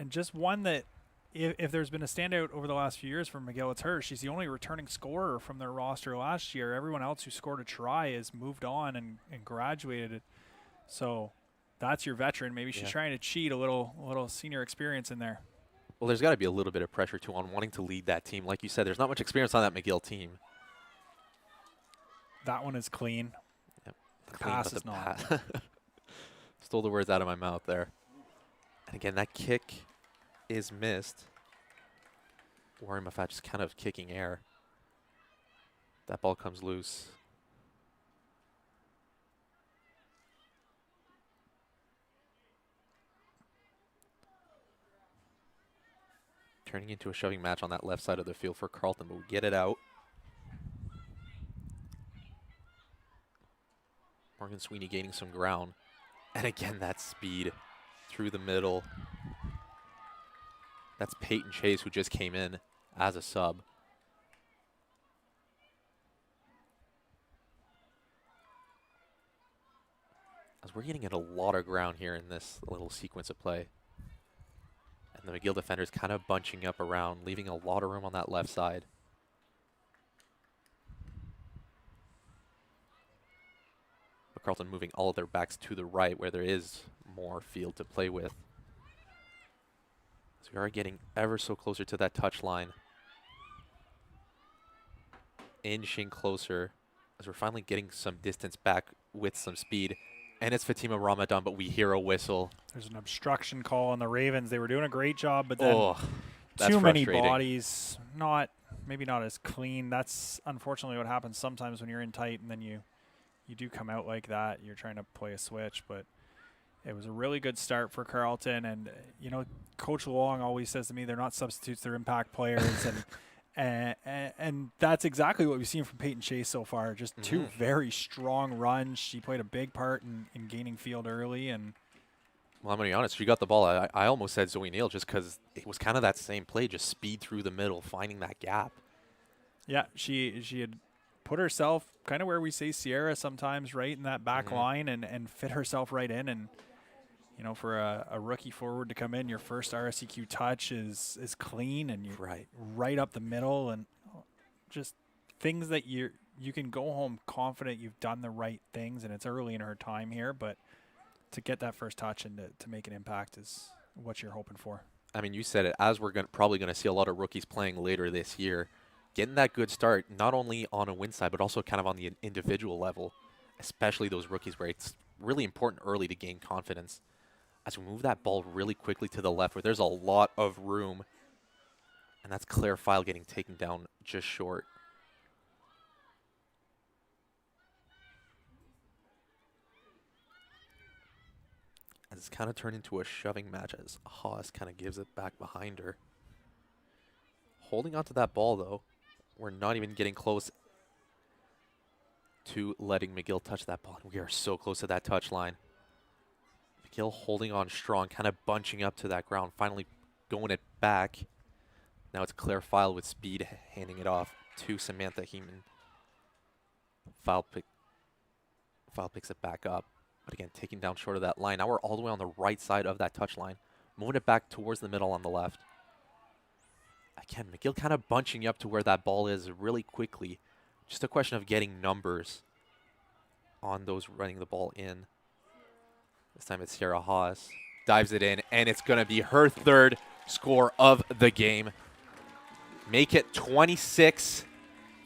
just one that if there's been a standout over the last few years from McGill, it's her. She's the only returning scorer from their roster last year. Everyone else who scored a try has moved on and graduated. So that's your veteran. Maybe she's trying to cheat a little senior experience in there. Well, there's got to be a little bit of pressure, too, on wanting to lead that team. Like you said, there's not much experience on that McGill team. That one is clean. Yep. The pass is not. Stole the words out of my mouth there. And again, that kick is missed. Warren Mafat just kind of kicking air. That ball comes loose. Turning into a shoving match on that left side of the field for Carleton, but we get it out. Morgan Sweeney gaining some ground. And again, that speed through the middle. That's Peyton Chase, who just came in as a sub. As we're getting at a lot of ground here in this little sequence of play. And the McGill defenders kind of bunching up around, leaving a lot of room on that left side. But Carleton moving all of their backs to the right, where there is more field to play with. So we are getting ever so closer to that touch line. Inching closer as we're finally getting some distance back with some speed. And it's Fatima Ramadan, but we hear a whistle. There's an obstruction call on the Ravens. They were doing a great job, but then too many bodies, maybe not as clean. That's unfortunately what happens sometimes when you're in tight and then you do come out like that. You're trying to play a switch, but it was a really good start for Carleton. And, Coach Long always says to me, they're not substitutes, they're impact players. And that's exactly what we've seen from Peyton Chase so far. Just 2 very strong runs. She played a big part in gaining field early. And well, I'm going to be honest. She got the ball. I almost said Zoe Neal just because it was kind of that same play, just speed through the middle, finding that gap. Yeah, she had put herself kind of where we say Sierra sometimes, right, in that back line and fit herself right in. And, for a rookie forward to come in, your first RSEQ touch is clean and you're right up the middle, and just things that you can go home confident you've done the right things, and it's early in her time here, but to get that first touch and to make an impact is what you're hoping for. I mean, you said it, as we're probably going to see a lot of rookies playing later this year, getting that good start, not only on a win side, but also kind of on the individual level, especially those rookies where it's really important early to gain confidence. As we move that ball really quickly to the left where there's a lot of room, and that's Claire File getting taken down just short. As it's kind of turned into a shoving match as Haas kind of gives it back behind her. Holding onto that ball, though. We're not even getting close to letting McGill touch that ball. We are so close to that touch line. McGill holding on strong, kind of bunching up to that ground, finally going it back. Now it's Claire File with speed, handing it off to Samantha Heeman. File picks it back up. But again, taking down short of that line. Now we're all the way on the right side of that touch line. Moving it back towards the middle on the left. Again, McGill kind of bunching up to where that ball is really quickly. Just a question of getting numbers on those running the ball in. This time it's Sierra Haas. Dives it in, and it's going to be her third score of the game. Make it 26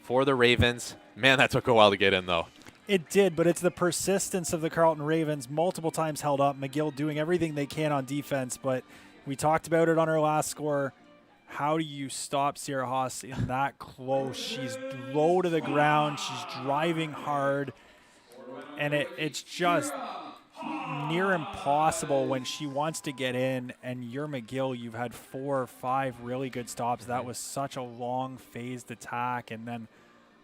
for the Ravens. Man, that took a while to get in, though. It did, but it's the persistence of the Carleton Ravens, multiple times held up. McGill doing everything they can on defense, but we talked about it on our last score. How do you stop Sierra Haas in that close? She's low to the ground. She's driving hard, and it's just near impossible when she wants to get in, and you're McGill. You've had 4 or 5 really good stops. That was such a long phased attack, and then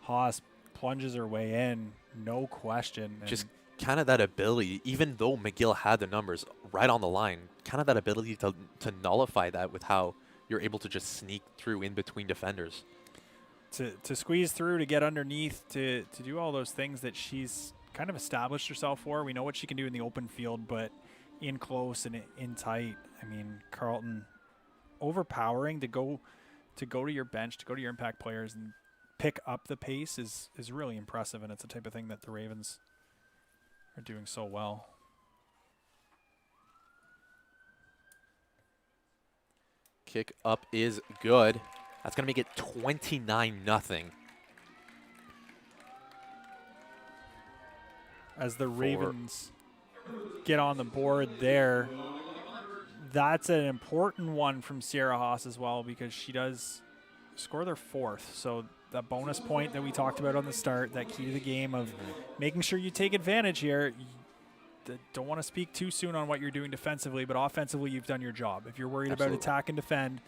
Haas plunges her way in, no question. Just kind of that ability, even though McGill had the numbers right on the line, kind of that ability to nullify that with how you're able to just sneak through in between defenders. To squeeze through, to get underneath, to do all those things that she's kind of established herself for. We know what she can do in the open field, but in close and in tight, I mean, Carleton overpowering to go to your bench, to go to your impact players and pick up the pace is really impressive, and it's the type of thing that the Ravens are doing so well. Kick up is good. That's going to make it 29-0. As the Ravens get on the board there, that's an important one from Sierra Haas as well, because she does score their 4th. So that bonus point that we talked about on the start, that key to the game of making sure you take advantage here. Don't want to speak too soon on what you're doing defensively, but offensively you've done your job. If you're worried about attack and defend,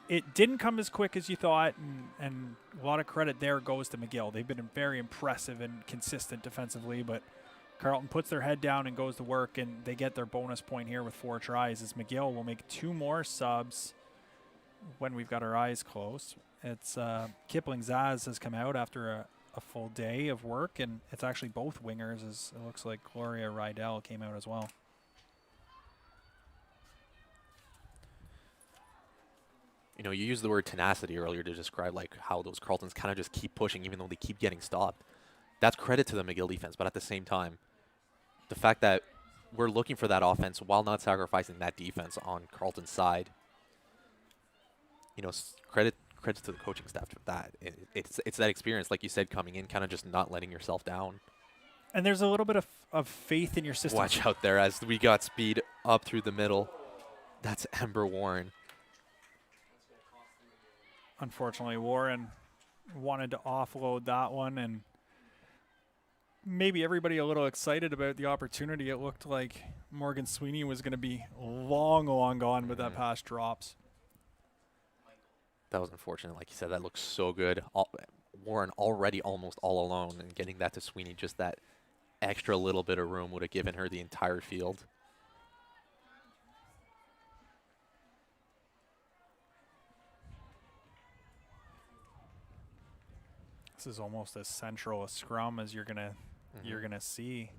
it didn't come as quick as you thought, and a lot of credit there goes to McGill. They've been very impressive and consistent defensively, but Carleton puts their head down and goes to work, and they get their bonus point here with 4 tries, as McGill will make 2 more subs when we've got our eyes closed. It's Kipling Zaz has come out after a full day of work, and it's actually both wingers, as it looks like Gloria Rydell came out as well. You know, you used the word tenacity earlier to describe like how those Carletons kind of just keep pushing even though they keep getting stopped. That's credit to the McGill defense, but at the same time, the fact that we're looking for that offense while not sacrificing that defense on Carleton's side, you know, credit to the coaching staff for that. It's that experience, like you said, coming in, kind of just not letting yourself down. And there's a little bit of faith in your system. Watch out there as we got speed up through the middle. That's Ember Warren. Unfortunately, Warren wanted to offload that one, and maybe everybody a little excited about the opportunity. It looked like Morgan Sweeney was going to be long gone, but that pass drops. That was unfortunate. Like you said, that looks so good. Warren already almost all alone, and getting that to Sweeney, just that extra little bit of room would have given her the entire field. This is almost as central a scrum as you're gonna see,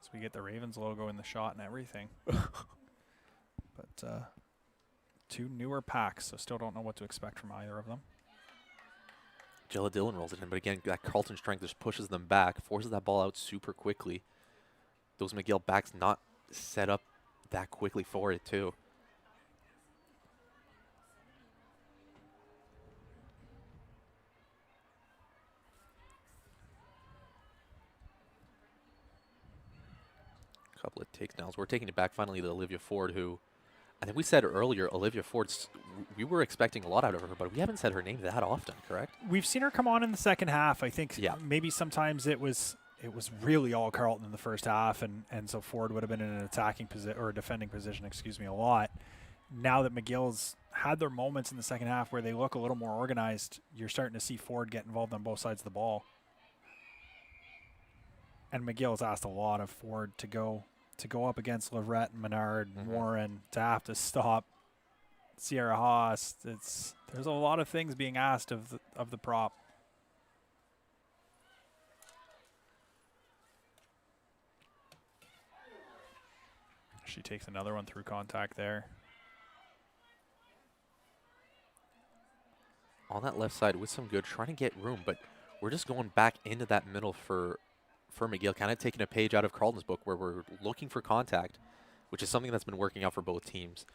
as we get the Ravens logo in the shot and everything. But 2 newer packs, so still don't know what to expect from either of them. Jella Dillon rolls it in, but again, that Carleton strength just pushes them back, forces that ball out super quickly. Those McGill backs not set up that quickly for it too. Couple of takes now. So we're taking it back finally to Olivia Ford, who I think we said earlier, Olivia Ford, we were expecting a lot out of her, but we haven't said her name that often, correct? We've seen her come on in the second half. I think Yeah. maybe sometimes it was really all Carleton in the first half, and so Ford would have been in an attacking position or a defending position, a lot. Now that McGill's had their moments in the second half where they look a little more organized, you're starting to see Ford get involved on both sides of the ball. And McGill's asked a lot of Ford to go up against Leverett and Menard and Warren, to have to stop Sierra Haas. There's a lot of things being asked of the prop. She takes another one through contact there. On that left side with some good, trying to get room, but we're just going back into that middle for McGill, kind of taking a page out of Carleton's book where we're looking for contact, which is something that's been working out for both teams.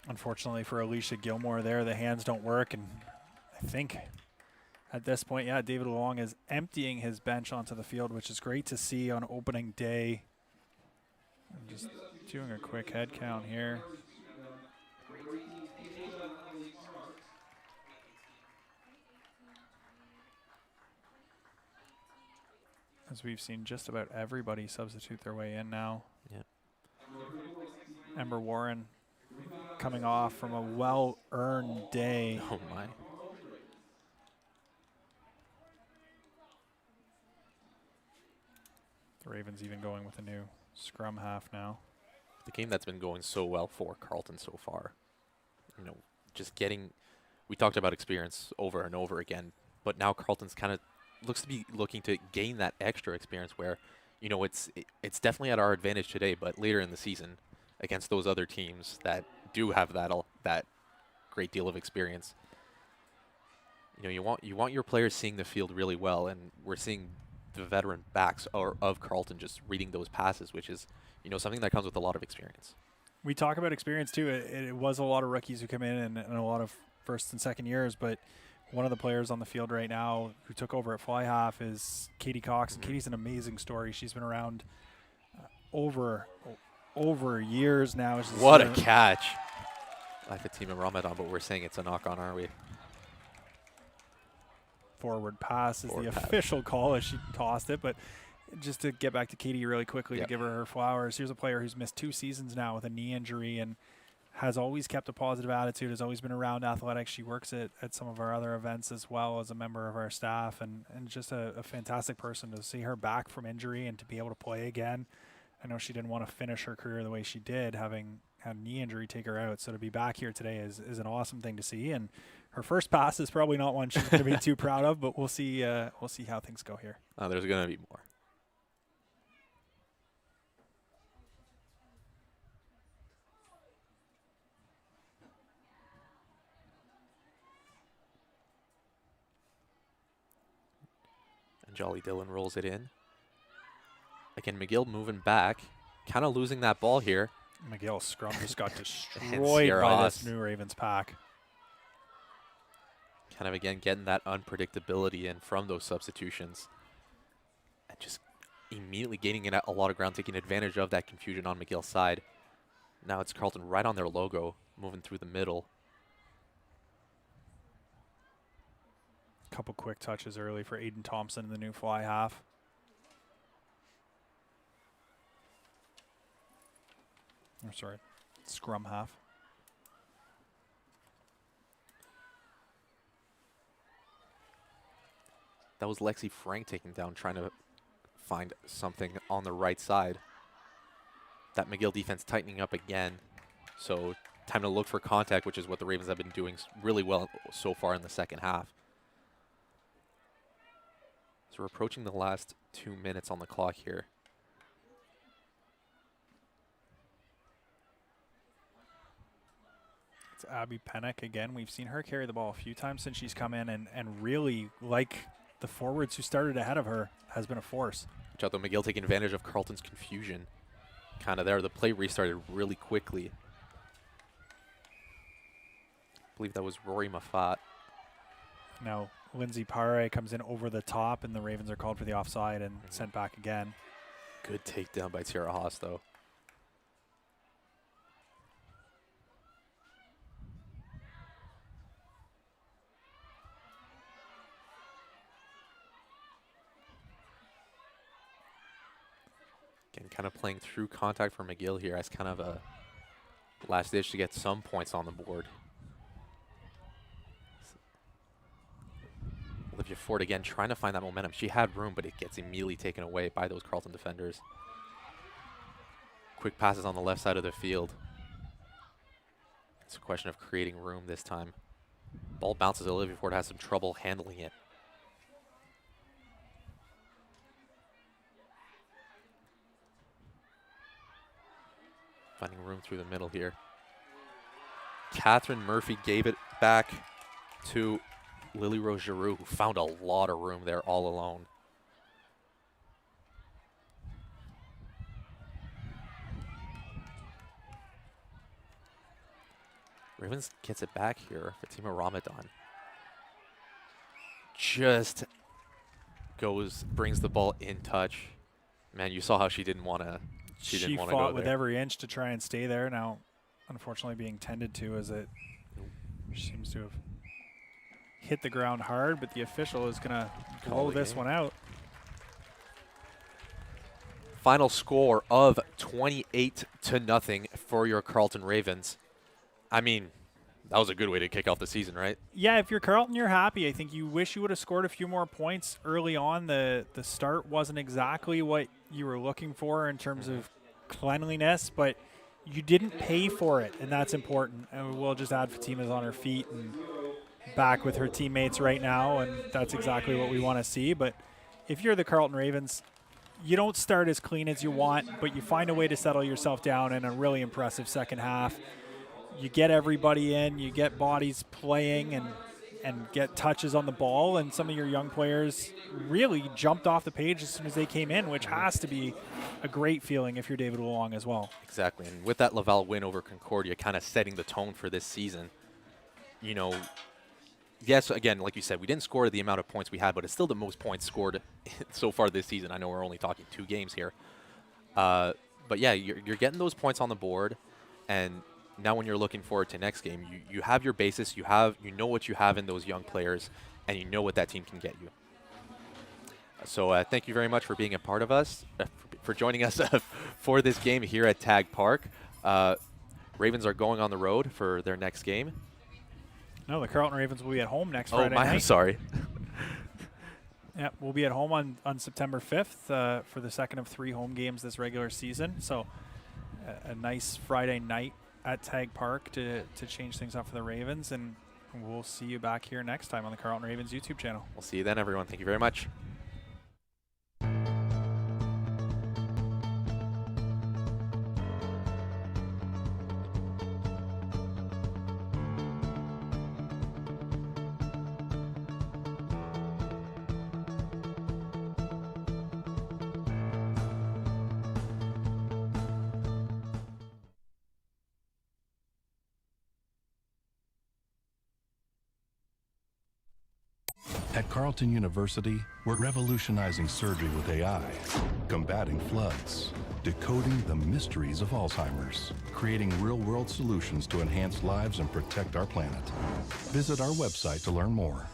Unfortunately for Alicia Gilmore there, the hands don't work, and I think at this point, yeah, David Long is emptying his bench onto the field, which is great to see on opening day. I'm just doing a quick head count here. As we've seen just about everybody substitute their way in now. Yeah. Ember Warren coming off from a well-earned day. Oh, my. The Ravens even going with a new scrum half now. The game that's been going so well for Carleton so far. You know, just getting, we talked about experience over and over again, but now Carleton's kind of looks to be looking to gain that extra experience where, you know, it's definitely at our advantage today, but later in the season against those other teams that do have that great deal of experience, you know, you want your players seeing the field really well, and we're seeing the veteran backs of Carleton just reading those passes, which is, you know, something that comes with a lot of experience. We talk about experience too. It was a lot of rookies who come in and a lot of first and second years, but one of the players on the field right now who took over at fly half is Katie Cox. And Katie's an amazing story. She's been around over years now. What a catch. I have a team in Ramadan, but we're saying it's a knock-on, aren't we? Forward pass is Forward the pass. official call as she tossed it. But just to get back to Katie really quickly, to give her flowers, here's a player who's missed 2 seasons now with a knee injury and has always kept a positive attitude, has always been around athletics. She works at some of our other events as well as a member of our staff, and just a fantastic person. To see her back from injury and to be able to play again. I know she didn't want to finish her career the way she did, having had a knee injury take her out. So to be back here today is an awesome thing to see. And her first pass is probably not one she's going to be too proud of, but we'll see how things go here. There's going to be more. And Jolly Dillon rolls it in. Again, McGill moving back, kind of losing that ball here. McGill scrum just got destroyed by this New Ravens pack. Kind of, again, getting that unpredictability in from those substitutions. And just immediately gaining it a lot of ground, taking advantage of that confusion on McGill's side. Now it's Carleton right on their logo, moving through the middle. Couple quick touches early for Aiden Thompson in the new fly half. Or sorry, scrum half. That was Lexi Frank taking down, trying to find something on the right side. That McGill defense tightening up again. So time to look for contact, which is what the Ravens have been doing really well so far in the second half. So we're approaching the last 2 minutes on the clock here. It's Abby Pennock again. We've seen her carry the ball a few times since she's come in, and really, like the forwards who started ahead of her, has been a force. Watch out though, McGill taking advantage of Carleton's confusion. kind of there. The play restarted really quickly. I believe that was Rory Moffat. Now Lindsay Pare comes in over the top, and the Ravens are called for the offside and sent back again. Good takedown by Tierra Haas, though. Again, kind of playing through contact for McGill here as kind of a last ditch to get some points on the board. Olivia Ford again trying to find that momentum. She had room, but it gets immediately taken away by those Carleton defenders. Quick passes on the left side of the field. It's a question of creating room this time. Ball bounces. Olivia Ford has some trouble handling it. Finding room through the middle here. Catherine Murphy gave it back to Lily Rose Giroux, who found a lot of room there all alone. Ravens gets it back here. Fatima Ramadan just brings the ball in touch. Man, you saw how she didn't want to. She fought with every inch to try and stay there. Now, unfortunately, being tended to as it seems to have hit the ground hard, but the official is going to blow this one out. Final score of 28-0 for your Carleton Ravens. I mean, that was a good way to kick off the season, right? Yeah, if you're Carleton, you're happy. I think you wish you would have scored a few more points early on. The start wasn't exactly what you were looking for in terms of cleanliness, but you didn't pay for it, and that's important. And we'll just add Fatima's on her feet and back with her teammates right now, and that's exactly what we want to see. But if you're the Carleton Ravens, you don't start as clean as you want, but you find a way to settle yourself down in a really impressive second half. You get everybody in, you get bodies playing and get touches on the ball, and some of your young players really jumped off the page as soon as they came in, which has to be a great feeling if you're David Woolong as well. Exactly, and with that Laval win over Concordia kind of setting the tone for this season, you know, yes, again, like you said, we didn't score the amount of points we had, but it's still the most points scored so far this season. I know we're only talking 2 games here. But yeah, you're getting those points on the board, and now when you're looking forward to next game, you have your basis, you know what you have in those young players, and you know what that team can get you. So thank you very much for being a part of us, for joining us for this game here at TAAG Park. Ravens are going on the road for their next game. No, the Carleton Ravens will be at home next Friday night. I'm sorry. Yeah, we'll be at home on September 5th for the second of 3 home games this regular season. So a nice Friday night at TAAG Park to change things up for the Ravens, and we'll see you back here next time on the Carleton Ravens YouTube channel. We'll see you then, everyone. Thank you very much. At Carleton University, we're revolutionizing surgery with AI, combating floods, decoding the mysteries of Alzheimer's, creating real-world solutions to enhance lives and protect our planet. Visit our website to learn more.